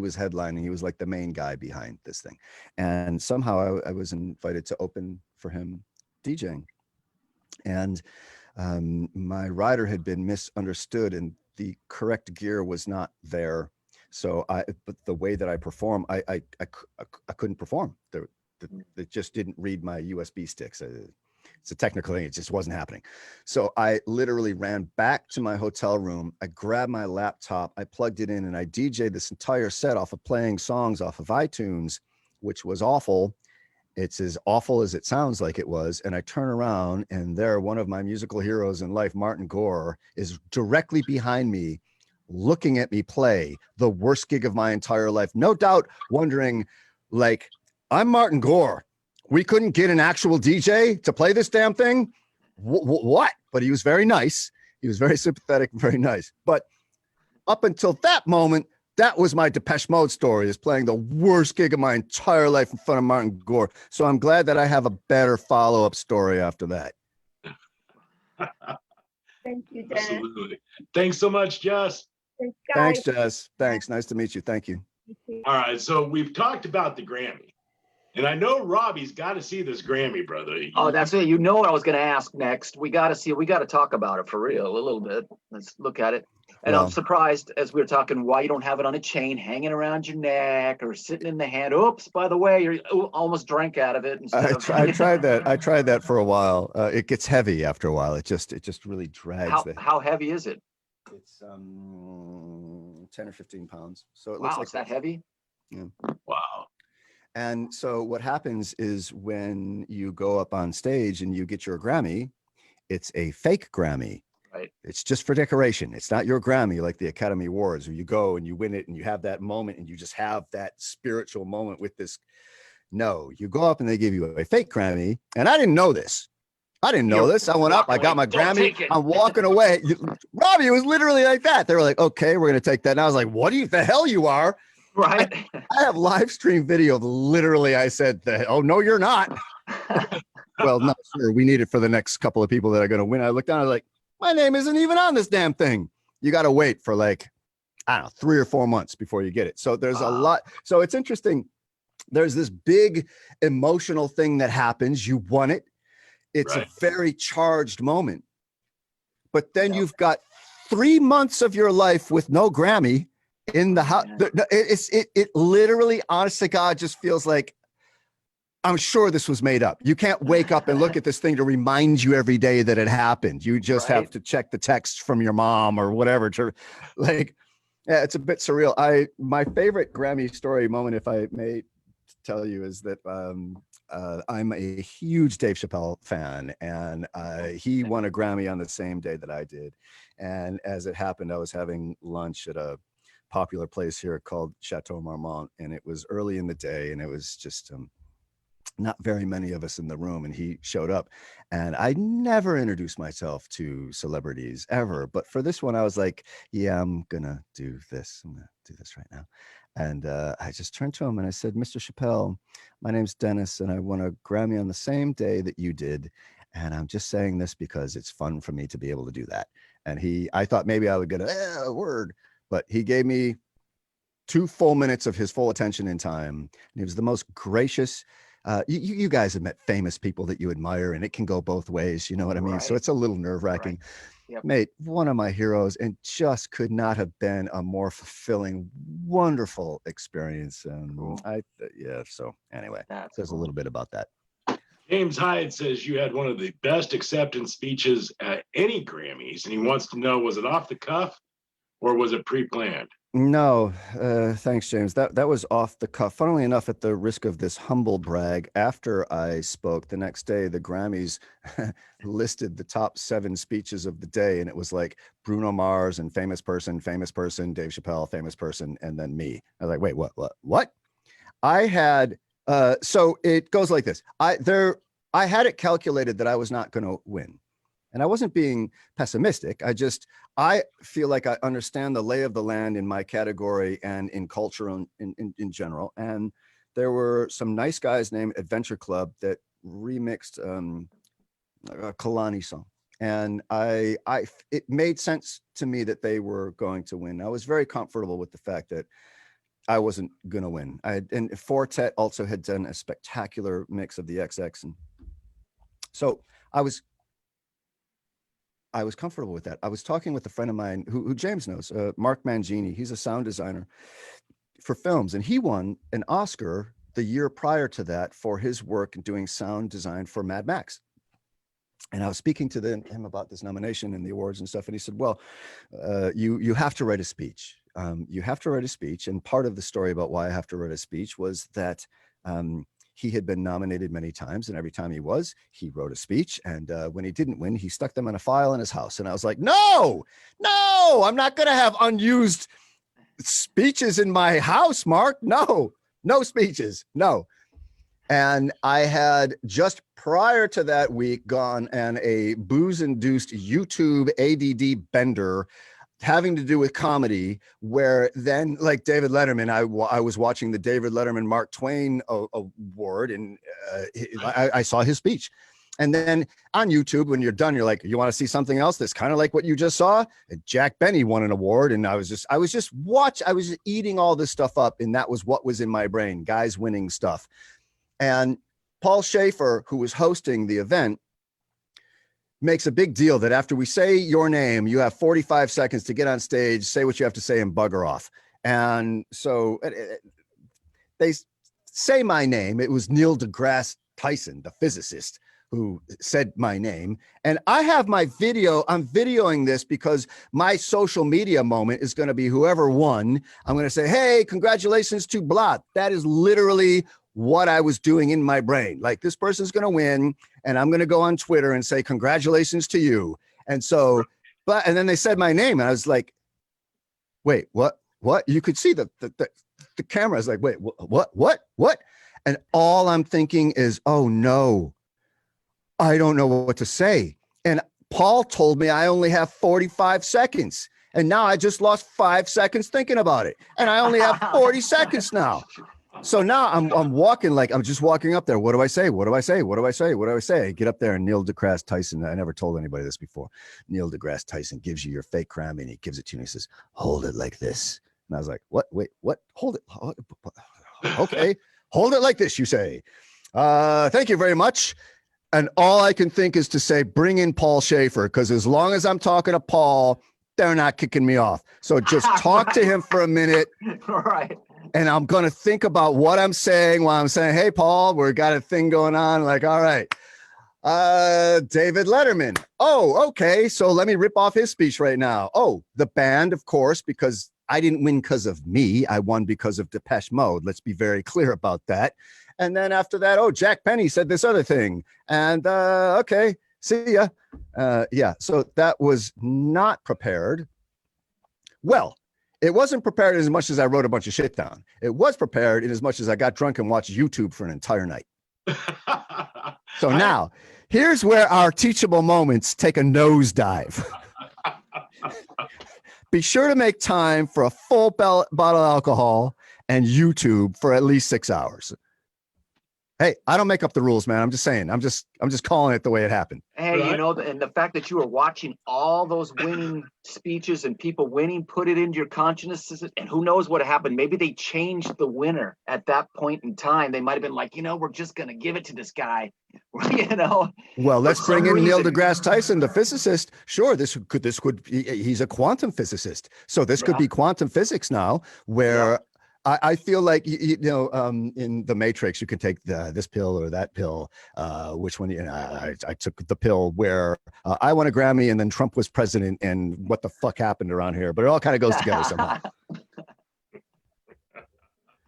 Speaker 3: was headlining. He was like the main guy behind this thing. And somehow I was invited to open for him DJing. And my rider had been misunderstood and the correct gear was not there. So but the way that I perform, I couldn't perform. It just didn't read my USB sticks. It's a technical thing. It just wasn't happening. So I literally ran back to my hotel room. I grabbed my laptop, I plugged it in, and I DJ'd this entire set off of playing songs off of iTunes, which was awful. It's as awful as it sounds like it was. And I turn around, and there, one of my musical heroes in life, Martin Gore, is directly behind me, looking at me play the worst gig of my entire life. No doubt wondering, like, I'm Martin Gore. We couldn't get an actual DJ to play this damn thing. What? But he was very nice. He was very sympathetic, very nice. But up until that moment, that was my Depeche Mode story, is playing the worst gig of my entire life in front of Martin Gore. So I'm glad that I have a better follow-up story after that.
Speaker 4: Thank you, Dennis.
Speaker 1: Absolutely. Thanks so much, Jess.
Speaker 3: Thanks, Jess. Thanks. Nice to meet you. Thank you.
Speaker 1: All right. So we've talked about the Grammy. And I know Robbie's got to see this Grammy, brother.
Speaker 2: Oh, that's it. You know what I was going to ask next. We got to talk about it for real a little bit. Let's look at it. And I'm surprised, as we were talking, why you don't have it on a chain hanging around your neck or sitting in the hand. Oops, by the way, you almost drank out of it.
Speaker 3: I tried that. I tried that for a while. It gets heavy after a while. It just really drags.
Speaker 2: How heavy is it?
Speaker 3: It's 10 or 15 pounds. So it
Speaker 2: wow,
Speaker 3: looks like
Speaker 2: it's that heavy?
Speaker 3: Yeah.
Speaker 1: Wow.
Speaker 3: And so what happens is when you go up on stage and you get your Grammy, it's a fake Grammy.
Speaker 2: Right.
Speaker 3: It's just for decoration. It's not your Grammy like the Academy Awards where you go and you win it and you have that moment and you just have that spiritual moment with this. No, you go up and they give you a fake Grammy. And I didn't know this. I went up, I got my Grammy, I'm walking away. Robbie, it was literally like that. They were like, okay, we're going to take that. And I was like, what do you, the hell you are?
Speaker 2: Right.
Speaker 3: I have live stream video. Literally, I said, oh, no, you're not. Well, no, sir, we need it for the next couple of people that are going to win. I looked down, I was like, my name isn't even on this damn thing. You got to wait for like, I don't know, 3 or 4 months before you get it. So there's a lot. So it's interesting. There's this big emotional thing that happens. You won it. It's a very charged moment. But then you've got 3 months of your life with no Grammy in the house. It literally, honest to God, just feels like, I'm sure this was made up. You can't wake up and look at this thing to remind you every day that it happened. You just have to check the text from your mom or whatever to like, yeah, it's a bit surreal. My favorite Grammy story moment, if I may tell you, is that I'm a huge Dave Chappelle fan, and he won a Grammy on the same day that I did. And as it happened, I was having lunch at a popular place here called Chateau Marmont, and it was early in the day, and it was just not very many of us in the room, and he showed up. And I never introduced myself to celebrities ever, but for this one I was like, yeah, I'm gonna do this right now. And I just turned to him and I said, Mr. Chappelle, my name's Dennis and I won a Grammy on the same day that you did, and I'm just saying this because it's fun for me to be able to do that. And I thought maybe I would get a word, but he gave me 2 full minutes of his full attention and time. And he was the most gracious. You guys have met famous people that you admire, and it can go both ways. You know what I mean? Right. So it's a little nerve wracking. Right. Yep. Mate, one of my heroes, and just could not have been a more fulfilling, wonderful experience. Cool. So anyway, there's a little bit about that.
Speaker 1: James Hyde says you had one of the best acceptance speeches at any Grammys, and he wants to know, was it off the cuff or was it pre-planned?
Speaker 3: No, thanks, James. That was off the cuff. Funnily enough, at the risk of this humble brag, after I spoke the next day, the Grammys listed the top 7 speeches of the day, and it was like Bruno Mars and famous person, Dave Chappelle, famous person, and then me. I was like, wait, what? I had so it goes like this. I had it calculated that I was not going to win. And I wasn't being pessimistic. I feel like I understand the lay of the land in my category and in culture in general. And there were some nice guys named Adventure Club that remixed a Kalani song. And it made sense to me that they were going to win. I was very comfortable with the fact that I wasn't going to win. And Fortet also had done a spectacular mix of the XX. And so I was comfortable with that. I was talking with a friend of mine who James knows, Mark Mangini. He's a sound designer for films, and he won an Oscar the year prior to that for his work doing sound design for Mad Max. And I was speaking to him about this nomination and the awards and stuff, and he said, well, you have to write a speech. You have to write a speech. And part of the story about why I have to write a speech was that he had been nominated many times, and every time he wrote a speech. And when he didn't win, he stuck them in a file in his house. And I was like, no, I'm not going to have unused speeches in my house, Mark. No speeches. No. And I had just prior to that week gone on a booze-induced YouTube ADD bender having to do with comedy, where then, like David Letterman, I was watching the David Letterman Mark Twain award, and I saw his speech. And then on YouTube, when you're done, you're like, you want to see something else that's kind of like what you just saw? And Jack Benny won an award, and I was just eating all this stuff up, and that was what was in my brain, guys winning stuff. And Paul Schaefer, who was hosting the event, makes a big deal that after we say your name, you have 45 seconds to get on stage, say what you have to say, and bugger off. And so they say my name. It was Neil deGrasse Tyson, the physicist, who said my name. And I have my video. I'm videoing this because my social media moment is going to be whoever won. I'm going to say, hey, congratulations to blah. That is literally what I was doing in my brain. Like, this person's going to win, and I'm going to go on Twitter and say, congratulations to you. And so, and then they said my name, and I was like, wait, what? You could see the camera is like, wait, what? And all I'm thinking is, oh no, I don't know what to say. And Paul told me I only have 45 seconds. And now I just lost 5 seconds thinking about it. And I only have 40 seconds now. So now I'm walking, like I'm just walking up there. What do I say? I get up there, and Neil deGrasse Tyson, I never told anybody this before. Neil deGrasse Tyson gives you your fake crown, and he gives it to you, and he says, hold it like this. And I was like, what? Wait, what? Hold it. Okay. Hold it like this, you say. Thank you very much. And all I can think is to say, bring in Paul Schaefer, because as long as I'm talking to Paul, they're not kicking me off. So just talk to him for a minute.
Speaker 2: Right.
Speaker 3: And I'm going to think about what I'm saying while I'm saying, hey, Paul, we got a thing going on. Like, all right, David Letterman. Oh, okay. So let me rip off his speech right now. Oh, the band, of course, because I didn't win because of me. I won because of Depeche Mode. Let's be very clear about that. And then after that, oh, Jack Penny said this other thing. And okay, see ya. Yeah, so that was not prepared. Well, it wasn't prepared as much as I wrote a bunch of shit down. It was prepared in as much as I got drunk and watched YouTube for an entire night. So now, here's where our teachable moments take a nosedive. Be sure to make time for a full bottle of alcohol and YouTube for at least 6 hours. Hey, I don't make up the rules, man. I'm just saying. I'm just calling it the way it happened.
Speaker 2: Hey,
Speaker 1: Right.
Speaker 2: and the fact that you were watching all those winning speeches and people winning, put it into your consciousness, and who knows what happened. Maybe they changed the winner at that point in time. They might have been like, we're just going to give it to this guy,
Speaker 3: Well, let's bring in Neil
Speaker 2: reason.
Speaker 3: deGrasse Tyson, the physicist. Sure, he's a quantum physicist. So this could be quantum physics now, where I feel like, in the Matrix, you can take this pill or that pill. Which one? I took the pill where I won a Grammy and then Trump was president, and what the fuck happened around here? But it all kind of goes together somehow.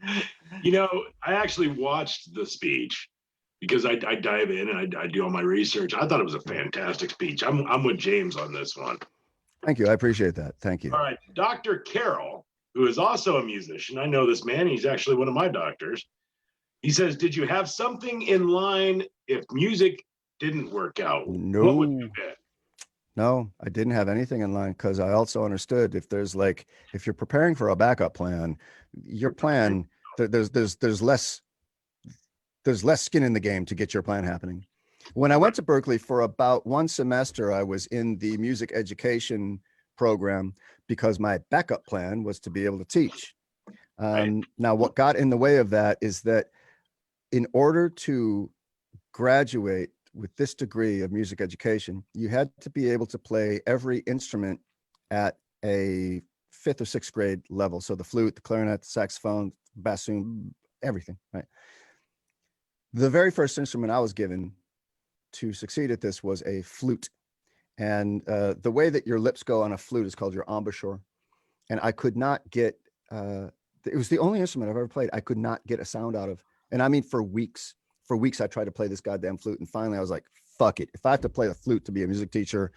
Speaker 1: I actually watched the speech because I dive in and I do all my research. I thought it was a fantastic speech. I'm with James on this one.
Speaker 3: Thank you. I appreciate that. Thank you.
Speaker 1: All right. Dr. Carroll, who is also a musician. I know this man. He's actually one of my doctors. He says, did you have something in line if music didn't work out?
Speaker 3: No.
Speaker 1: What would you get?
Speaker 3: No, I didn't have anything in line because I also understood if you're preparing for a backup plan, your plan, there's less skin in the game to get your plan happening. When I went to Berkeley for about 1 semester, I was in the music education program because my backup plan was to be able to teach. Now, what got in the way of that is that in order to graduate with this degree of music education, you had to be able to play every instrument at a 5th or 6th grade level. So the flute, the clarinet, the saxophone, bassoon, everything, right? The very first instrument I was given to succeed at this was a flute. And the way that your lips go on a flute is called your embouchure. And I could not get, it was the only instrument I've ever played I could not get a sound out of. And I mean, for weeks I tried to play this goddamn flute. And finally I was like, fuck it. If I have to play the flute to be a music teacher,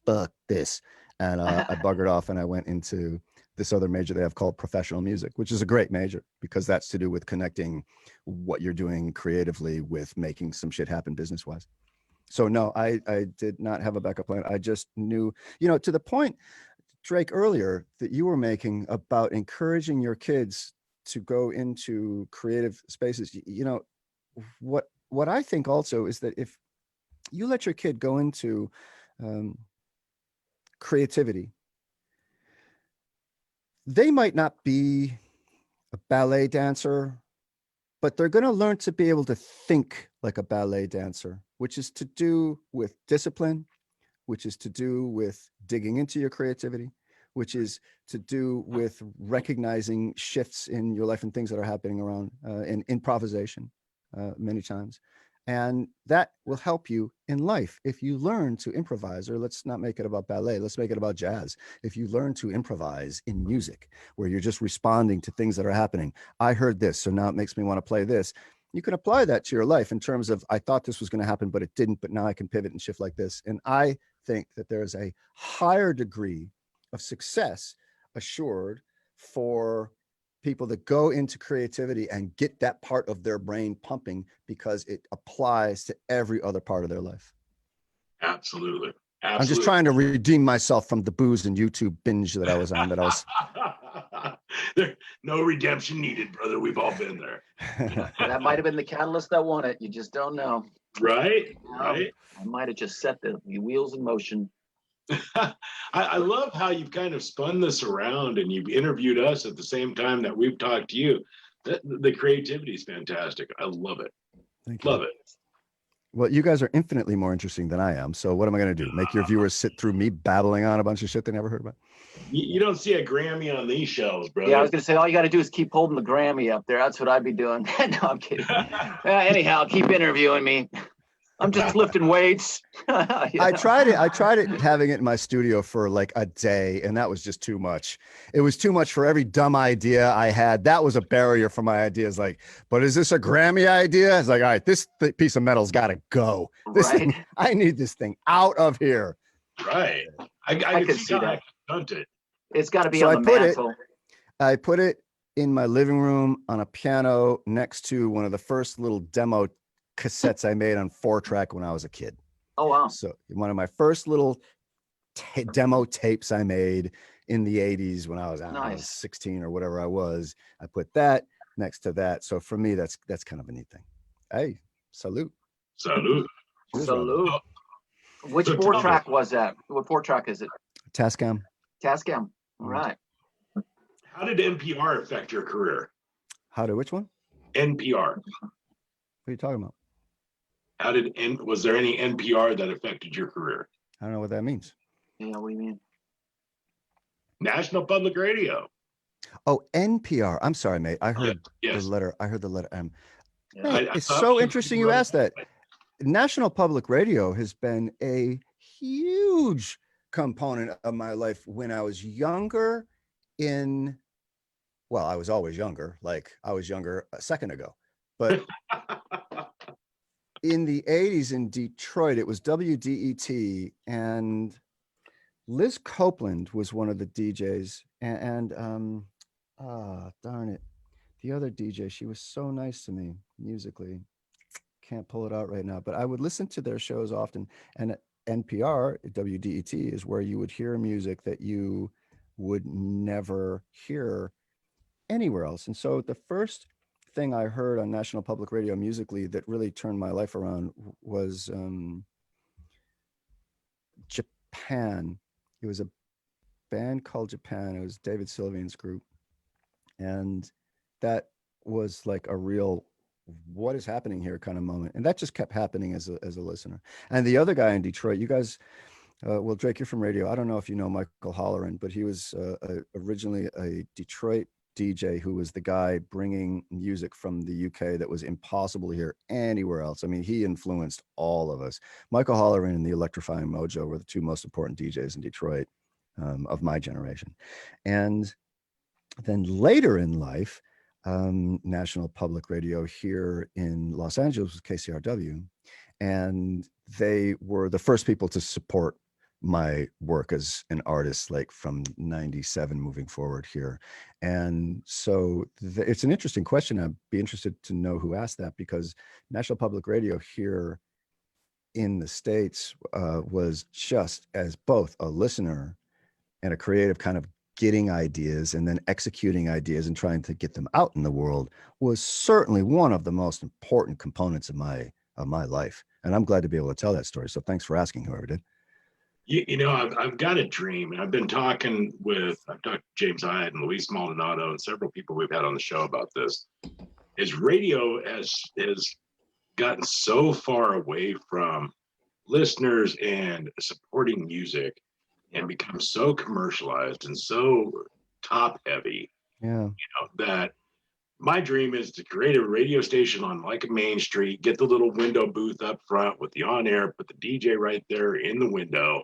Speaker 3: fuck this. And I buggered off and I went into this other major they have called professional music, which is a great major because that's to do with connecting what you're doing creatively with making some shit happen business-wise. So no, I did not have a backup plan. I just knew, to the point, Drake, earlier that you were making about encouraging your kids to go into creative spaces. What I think also is that if you let your kid go into creativity, they might not be a ballet dancer, but they're going to learn to be able to think like a ballet dancer, which is to do with discipline, which is to do with digging into your creativity, which is to do with recognizing shifts in your life and things that are happening around in improvisation many times. And that will help you in life. If you learn to improvise, or let's not make it about ballet, let's make it about jazz. If you learn to improvise in music, where you're just responding to things that are happening, I heard this, so now it makes me want to play this. You can apply that to your life in terms of, I thought this was going to happen, but it didn't, but now I can pivot and shift like this. And I think that there is a higher degree of success assured for people that go into creativity and get that part of their brain pumping because it applies to every other part of their life.
Speaker 1: Absolutely.
Speaker 3: I'm just trying to redeem myself from the booze and YouTube binge that I was on.
Speaker 1: No redemption needed, brother. We've all been there.
Speaker 2: That might have been the catalyst that won it. You just don't know.
Speaker 1: Right.
Speaker 2: I might have just set the wheels in motion.
Speaker 1: I love how you've kind of spun this around and you've interviewed us at the same time that we've talked to you. The creativity is fantastic. I love it.
Speaker 3: Thank you.
Speaker 1: Love it.
Speaker 3: Well, you guys are infinitely more interesting than I am. So what am I going to do? Make your viewers sit through me babbling on a bunch of shit they never heard about?
Speaker 1: You don't see a Grammy on these shelves, brother.
Speaker 2: Yeah, I was going to say, all you got to do is keep holding the Grammy up there. That's what I'd be doing. No, I'm kidding. Anyhow, keep interviewing me. I'm just lifting weights.
Speaker 3: I tried it having it in my studio for like a day, and that was just too much. It was too much for every dumb idea I had. That was a barrier for my ideas. Like, but is this a Grammy idea? It's like, all right, this piece of metal's got to go. This thing, I need this thing out of here.
Speaker 1: Right. I can see that.
Speaker 2: It's got to be on the mantle.
Speaker 3: I put it in my living room on a piano next to one of the first little demo cassettes I made on 4-track when I was a kid.
Speaker 2: Oh, wow.
Speaker 3: So one of my first little demo tapes I made in the 80s when I was, I don't know, 16 or whatever I was, I put that next to that. So for me, that's kind of a neat thing. Hey, salute.
Speaker 1: Salute.
Speaker 3: Cheers,
Speaker 2: Salute.
Speaker 3: Robert.
Speaker 2: Which 4-track was that? What 4-track is it?
Speaker 3: Tascam.
Speaker 2: Tascam. All right.
Speaker 1: How did NPR affect your career?
Speaker 3: Which one?
Speaker 1: NPR.
Speaker 3: What are you talking about?
Speaker 1: Was there any NPR that affected your career?
Speaker 3: I don't know what that means.
Speaker 2: Yeah, what do you mean?
Speaker 1: National Public Radio.
Speaker 3: Oh, NPR. I'm sorry, mate. I heard
Speaker 1: Yes.
Speaker 3: the letter. I heard the letter M.
Speaker 2: Yeah.
Speaker 3: Hey, it's so interesting you asked that. National Public Radio has been a huge component of my life when I was younger well, I was always younger, like I was younger a second ago, but in the 80s in Detroit, it was WDET, and Liz Copeland was one of the DJs, and darn it, the other DJ, she was so nice to me musically. Can't pull it out right now, but I would listen to their shows often. And NPR, WDET, is where you would hear music that you would never hear anywhere else. And so the first thing I heard on National Public Radio musically that really turned my life around was Japan. It was a band called Japan. It was David Sylvian's group. And that was like a real what is happening here kind of moment. And that just kept happening as a listener. And the other guy in Detroit, you guys, well, Drake, you're from radio. I don't know if you know Michael Holleran, but he was originally a Detroit DJ who was the guy bringing music from the UK that was impossible to hear anywhere else. I mean, he influenced all of us. Michael Holleran and the Electrifying Mojo were the two most important DJs in Detroit of my generation. And then later in life, National Public Radio here in Los Angeles was KCRW, and they were the first people to support my work as an artist, like from 97 moving forward here. And so it's an interesting question. I'd be interested to know who asked that, because National Public Radio here in the States was just as both a listener and a creative kind of getting ideas and then executing ideas and trying to get them out in the world was certainly one of the most important components of my life. And I'm glad to be able to tell that story. So thanks for asking, whoever did.
Speaker 1: You know, I've got a dream, and I've talked to James Hyatt and Luis Maldonado and several people we've had on the show about this. Is radio has gotten so far away from listeners and supporting music, and become so commercialized and so top heavy, that my dream is to create a radio station on like a main street, get the little window booth up front with the on air, put the DJ right there in the window,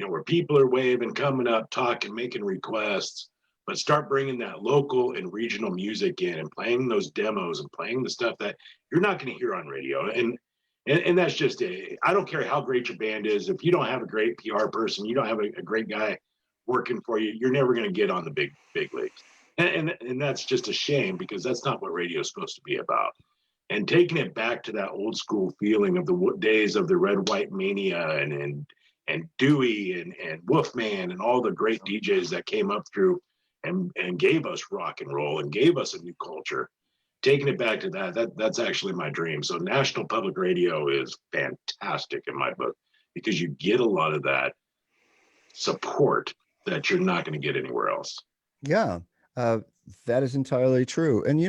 Speaker 1: where people are waving, coming up, talking, making requests, but start bringing that local and regional music in and playing those demos and playing the stuff that you're not going to hear on radio. And that's just it. I don't care how great your band is. If you don't have a great PR person, you don't have a great guy working for you, you're never going to get on the big leagues. And that's just a shame, because that's not what radio is supposed to be about. And taking it back to that old school feeling of the days of the Red White Mania and Dewey and Wolfman and all the great DJs that came up through and gave us rock and roll and gave us a new culture. Taking it back to that's actually my dream. So National Public Radio is fantastic in my book, because you get a lot of that support that you're not going to get anywhere else.
Speaker 3: Yeah, that is entirely true. And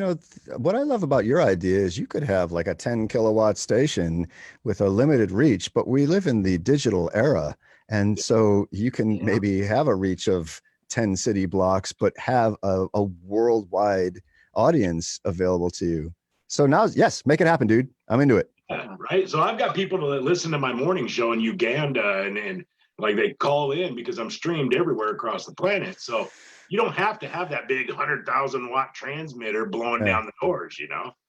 Speaker 3: what I love about your idea is you could have like a 10 kilowatt station with a limited reach, but we live in the digital era. And so you can maybe have a reach of 10 city blocks, but have a worldwide audience available to you. So now, yes, make it happen, dude. I'm into it.
Speaker 1: Right. So I've got people that listen to my morning show in Uganda and like they call in because I'm streamed everywhere across the planet. So you don't have to have that big 100,000 watt transmitter blowing down the doors,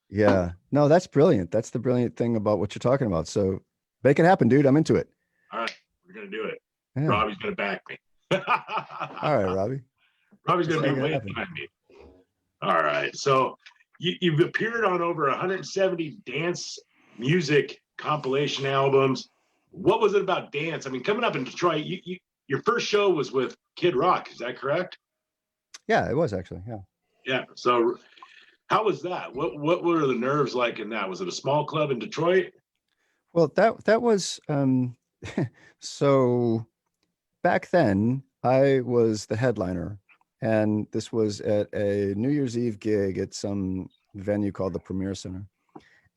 Speaker 3: Yeah. No, that's brilliant. That's the brilliant thing about what you're talking about. So make it happen, dude. I'm into it.
Speaker 1: All right. We're going to do it. Yeah. Robbie's going to back me.
Speaker 3: All right, Robbie.
Speaker 1: Robbie's going to be way behind me. All right. So you've appeared on over 170 dance music compilation albums. What was it about dance? I mean, coming up in Detroit, your first show was with Kid Rock. Is that correct?
Speaker 3: Yeah, it was actually. Yeah.
Speaker 1: Yeah. So how was that? What were the nerves like in that? Was it a small club in Detroit?
Speaker 3: Well, that was so back then I was the headliner, and this was at a New Year's Eve gig at some venue called the Premier Center.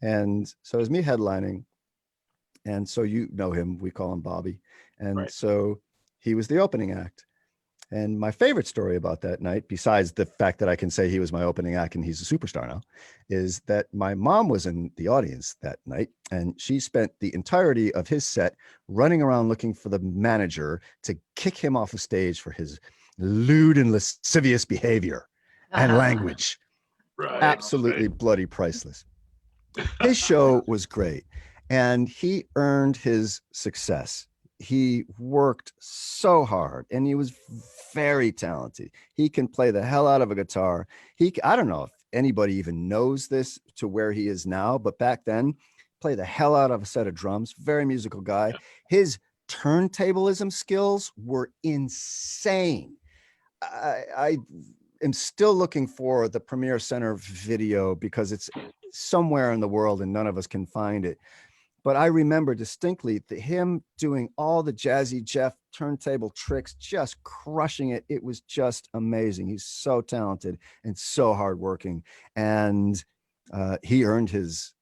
Speaker 3: And so it was me headlining. And so you know him, we call him Bobby. And
Speaker 1: Right.
Speaker 3: so he was the opening act. And my favorite story about that night, besides the fact that I can say he was my opening act and he's a superstar now, is that my mom was in the audience that night, and she spent the entirety of his set running around looking for the manager to kick him off the stage for his lewd and lascivious behavior and language.
Speaker 1: Right.
Speaker 3: Absolutely
Speaker 1: Right.
Speaker 3: bloody priceless. His show was great, and he earned his success. He worked so hard, and he was very talented. He can play the hell out of a guitar. I don't know if anybody even knows this to where he is now, but back then, play the hell out of a set of drums. Very musical guy.
Speaker 1: Yeah.
Speaker 3: His turntablism skills were insane. I am still looking for the Premier Center video because it's somewhere in the world and none of us can find it. But I remember distinctly him doing all the Jazzy Jeff turntable tricks, just crushing it. It was just amazing. He's so talented and so hardworking, and he earned his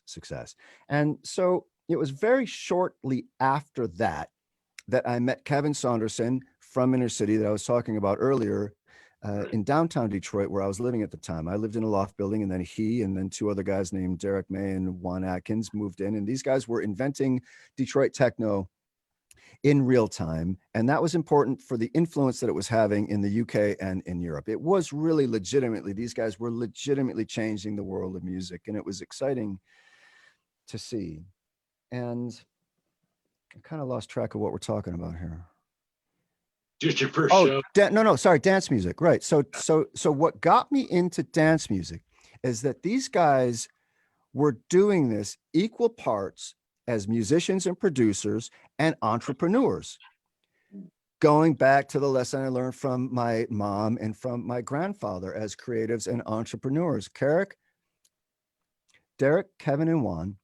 Speaker 3: success. And so it was very shortly after that I met Kevin Saunderson from Inner City that I was talking about earlier. In downtown Detroit, where I was living at the time. I lived in a loft building, and then he and then two other guys named Derek May and Juan Atkins moved in, and these guys were inventing Detroit techno in real time. And that was important for the influence that it was having in the UK and in Europe. It was really legitimately, these guys were legitimately changing the world of music, and it was exciting to see. And I kind of lost track of what we're talking about here.
Speaker 1: Just your first show?
Speaker 3: Sorry, dance music. Right. So what got me into dance music is that these guys were doing this equal parts as musicians and producers and entrepreneurs. Going back to the lesson I learned from my mom and from my grandfather as creatives and entrepreneurs. Derek, Kevin, and Juan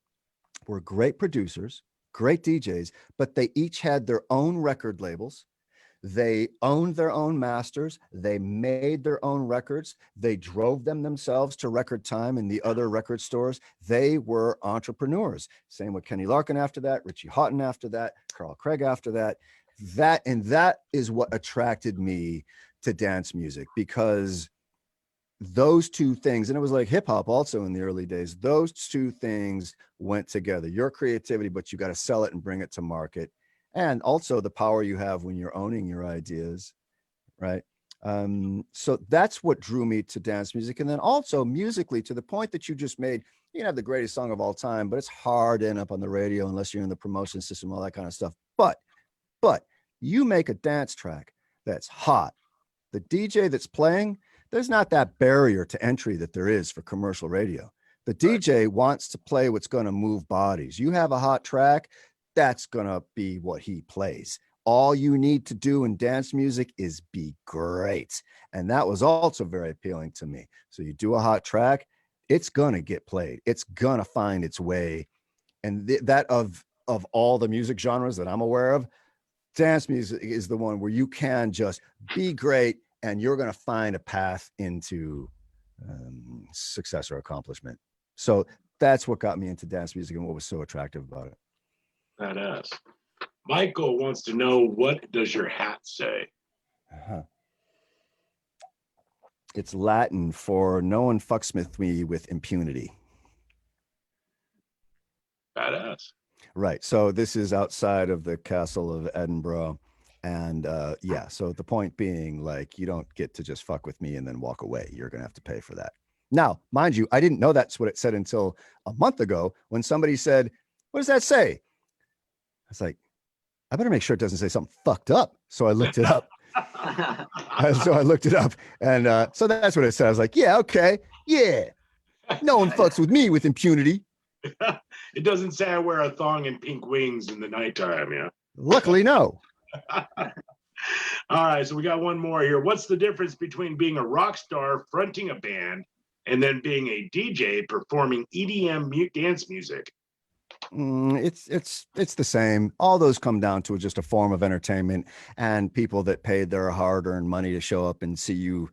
Speaker 3: were great producers, great DJs, but they each had their own record labels. They owned their own masters. They made their own records. They drove them themselves to Record Time and the other record stores. They were entrepreneurs. Same with Kenny Larkin after that, Richie Houghton after that, Carl Craig after that. That is what attracted me to dance music, because those two things, and it was like hip hop also in the early days, those two things went together. Your creativity, but you got to sell it and bring it to market. And also the power you have when you're owning your ideas, right? So that's what drew me to dance music. And then also musically, to the point that you just made, you can have the greatest song of all time, but it's hard to end up on the radio unless you're in the promotion system, all that kind of stuff. But you make a dance track that's hot. The DJ that's playing, there's not that barrier to entry that there is for commercial radio. The DJ wants to play what's going to move bodies. You have a hot track, that's going to be what he plays. All you need to do in dance music is be great. And that was also very appealing to me. So you do a hot track, it's going to get played. It's going to find its way. And that of all the music genres that I'm aware of, dance music is the one where you can just be great and you're going to find a path into success or accomplishment. So that's what got me into dance music and what was so attractive about it.
Speaker 1: Badass. Michael wants to know, what does your hat say?
Speaker 3: It's Latin for "no one fucks with me with impunity."
Speaker 1: Badass.
Speaker 3: Right. So this is outside of the Castle of Edinburgh. And yeah, so the point being, like, you don't get to just fuck with me and then walk away. You're going to have to pay for that. Now, mind you, I didn't know that's what it said until a month ago when somebody said, "What does that say?" I was like, I better make sure it doesn't say something fucked up. So I looked it up. And so that's what it said. I was like, yeah, okay. Yeah. No one fucks with me with impunity.
Speaker 1: It doesn't say I wear a thong and pink wings in the nighttime, yeah.
Speaker 3: Luckily, no.
Speaker 1: All right, so we got one more here. What's the difference between being a rock star fronting a band and then being a DJ performing EDM dance music?
Speaker 3: It's the same. All those come down to just a form of entertainment, and people that paid their hard-earned money to show up and see you,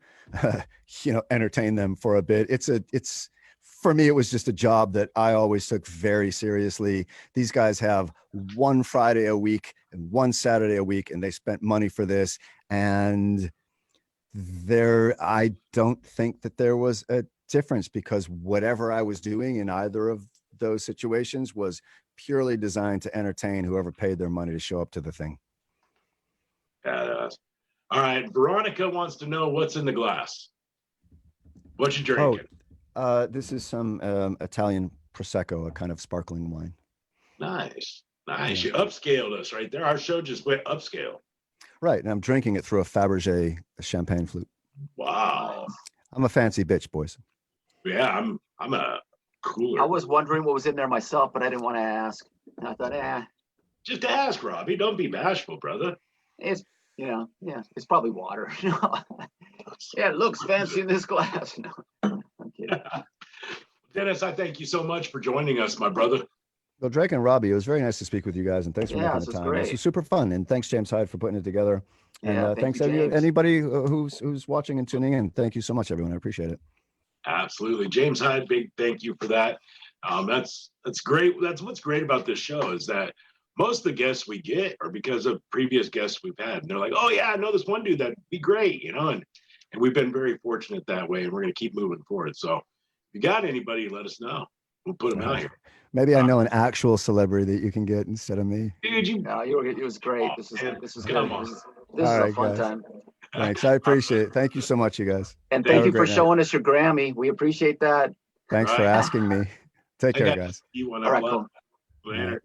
Speaker 3: entertain them for a bit. It's for me, it was just a job that I always took very seriously. These guys have one Friday a week and one Saturday a week, and they spent money for this. And I don't think that there was a difference, because whatever I was doing in either of those situations was purely designed to entertain whoever paid their money to show up to the thing.
Speaker 1: Badass. All right, Veronica wants to know what's in the glass. What you drinking?
Speaker 3: This is some Italian Prosecco, a kind of sparkling wine.
Speaker 1: Nice. Yeah. You upscaled us right there. Our show just went upscale.
Speaker 3: Right, and I'm drinking it through a Fabergé champagne flute.
Speaker 1: Wow.
Speaker 3: I'm a fancy bitch, boys.
Speaker 1: Yeah, I'm a cooler.
Speaker 2: I was wondering what was in there myself, but I didn't want to ask. And I thought,
Speaker 1: just ask, Robbie. Don't be bashful, brother.
Speaker 2: It's it's probably water. Yeah, it looks fancy in this glass. No, I'm kidding.
Speaker 1: Dennis, I thank you so much for joining us, my brother.
Speaker 3: Well, Drake and Robbie, it was very nice to speak with you guys, and thanks for making the time.
Speaker 2: Great.
Speaker 3: This was super fun, and thanks James Hyde for putting it together. And thanks anybody who's watching and tuning in. Thank you so much, everyone. I appreciate it.
Speaker 1: Absolutely, James Hyde. Big thank you for that. That's great. That's what's great about this show, is that most of the guests we get are because of previous guests we've had, and they're like, "Oh yeah, I know this one dude that'd be great," and we've been very fortunate that way, and we're going to keep moving forward. So, if you got anybody, let us know. We'll put them out here.
Speaker 3: Maybe I know an actual celebrity that you can get instead of me.
Speaker 1: Dude,
Speaker 2: it was great. This is
Speaker 1: come
Speaker 2: good.
Speaker 1: on.
Speaker 2: This is a fun time.
Speaker 3: Thanks. I appreciate it. Thank you so much, you guys.
Speaker 2: And thank you for showing us your Grammy. We appreciate that.
Speaker 3: Thanks for asking me. Take care, guys.
Speaker 2: All right, cool.
Speaker 1: Later.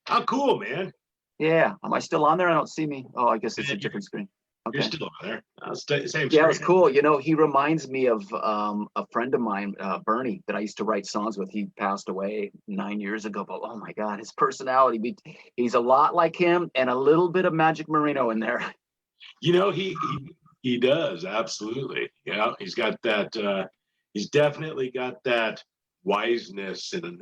Speaker 1: How cool, man.
Speaker 2: Yeah. Am I still on there? I don't see me. Oh, I guess it's a different screen. Okay.
Speaker 1: You're still on there. Same screen.
Speaker 2: Yeah, it was cool. He reminds me of a friend of mine, Bernie, that I used to write songs with. He passed away 9 years ago, but oh my God, his personality, he's a lot like him and a little bit of Magic Marino in there.
Speaker 1: He does, absolutely. Yeah, he's got that, he's definitely got that wiseness and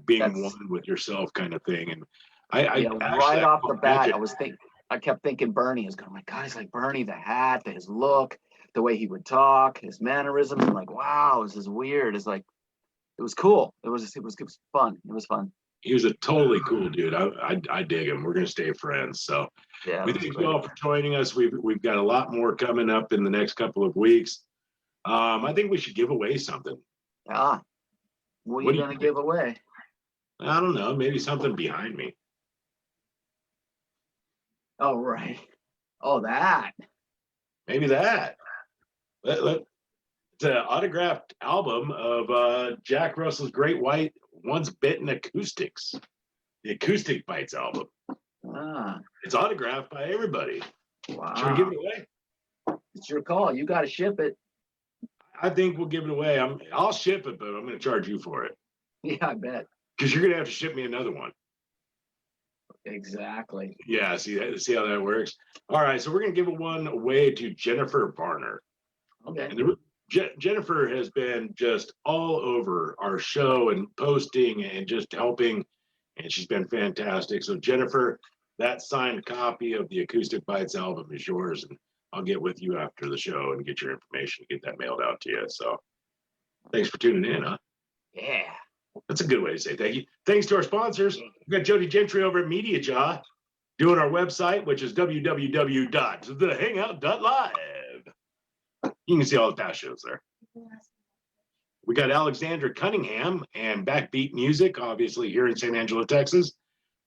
Speaker 1: being one with yourself kind of thing. And
Speaker 2: right off the bat, I kept thinking Bernie. I was going, my God, he's like Bernie, the hat, his look, the way he would talk, his mannerisms. I'm like, wow, this is weird. It's like, it was cool. It was fun. It was fun.
Speaker 1: He was a totally cool dude. I dig him. We're going to stay friends. So we thank you all for joining us. We've got a lot more coming up in the next couple of weeks. I think we should give away something.
Speaker 2: What are you going to give away?
Speaker 1: I don't know. Maybe something behind me.
Speaker 2: Oh, right. Oh, that.
Speaker 1: Maybe that. It's an autographed album of Jack Russell's Great White Once Bitten Acoustics. The Acoustic Bites album. It's autographed by everybody.
Speaker 2: Wow.
Speaker 1: Should we give it away?
Speaker 2: It's your call. You got to ship it.
Speaker 1: I think we'll give it away. I'll ship it, but I'm going to charge you for it.
Speaker 2: Yeah, I bet.
Speaker 1: Because you're going to have to ship me another one.
Speaker 2: Exactly.
Speaker 1: Yeah, see how that works. All right, so we're going to give one away to Jennifer Varner.
Speaker 2: Okay.
Speaker 1: And Jennifer has been just all over our show and posting and just helping, and she's been fantastic. So Jennifer, that signed copy of the Acoustic Bites album is yours, and I'll get with you after the show and get your information, get that mailed out to you. So thanks for tuning in, huh?
Speaker 2: Yeah.
Speaker 1: That's a good way to say thank you. Thanks to our sponsors. We've got Jody Gentry over at Media Jaw doing our website, which is www.thehangout.live. You can see all the past shows there. We got Alexandra Cunningham and Backbeat Music, obviously here in San Angelo, Texas.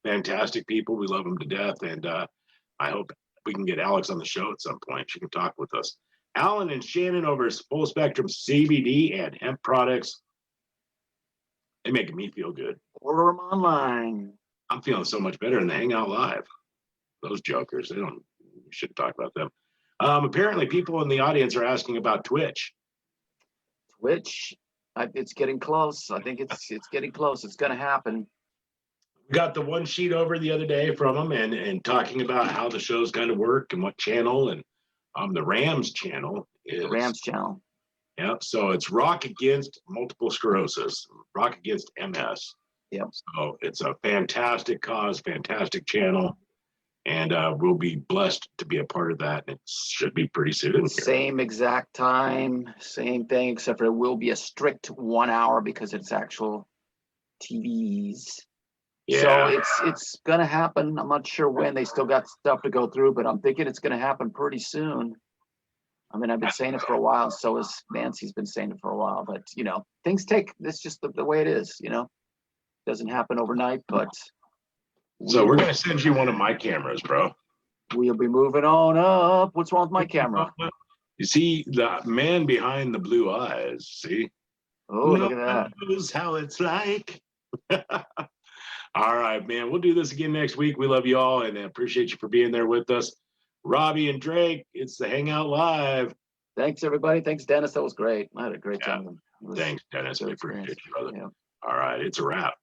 Speaker 1: Fantastic people. We love them to death. And I hope we can get Alex on the show at some point. She can talk with us. Alan and Shannon over at Full Spectrum CBD and hemp products. They make me feel good.
Speaker 2: Order them online.
Speaker 1: I'm feeling so much better in the Hangout Live. Those jokers, we shouldn't talk about them. Apparently people in the audience are asking about Twitch.
Speaker 2: Twitch? It's getting close. I think it's getting close. It's going to happen.
Speaker 1: We got the one sheet over the other day from them and talking about how the shows kind of work and what channel, and the Rams channel is
Speaker 2: The Rams channel.
Speaker 1: Yeah, so it's Rock Against Multiple Sclerosis, Rock Against MS.
Speaker 2: Yep.
Speaker 1: So it's a fantastic cause, fantastic channel, and we'll be blessed to be a part of that. It should be pretty soon. Here.
Speaker 2: Same exact time, same thing, except for it will be a strict 1 hour because it's actual TVs.
Speaker 1: Yeah.
Speaker 2: So it's gonna happen. I'm not sure when. They still got stuff to go through, but I'm thinking it's gonna happen pretty soon. I mean, I've been saying it for a while. So has Nancy's been saying it for a while. But things take. It's just the way it is. Doesn't happen overnight. But
Speaker 1: so we're gonna send you one of my cameras, bro.
Speaker 2: We'll be moving on up. What's wrong with my camera?
Speaker 1: You see the man behind the blue eyes. See?
Speaker 2: Oh, look at that.
Speaker 1: Knows how it's like. All right, man. We'll do this again next week. We love you all and appreciate you for being there with us. Robbie and Drake, it's the Hangout Live.
Speaker 2: Thanks, everybody. Thanks, Dennis. That was great. I had a great time.
Speaker 1: Thanks, Dennis. We appreciate you, brother.
Speaker 2: Yeah.
Speaker 1: All right, it's a wrap.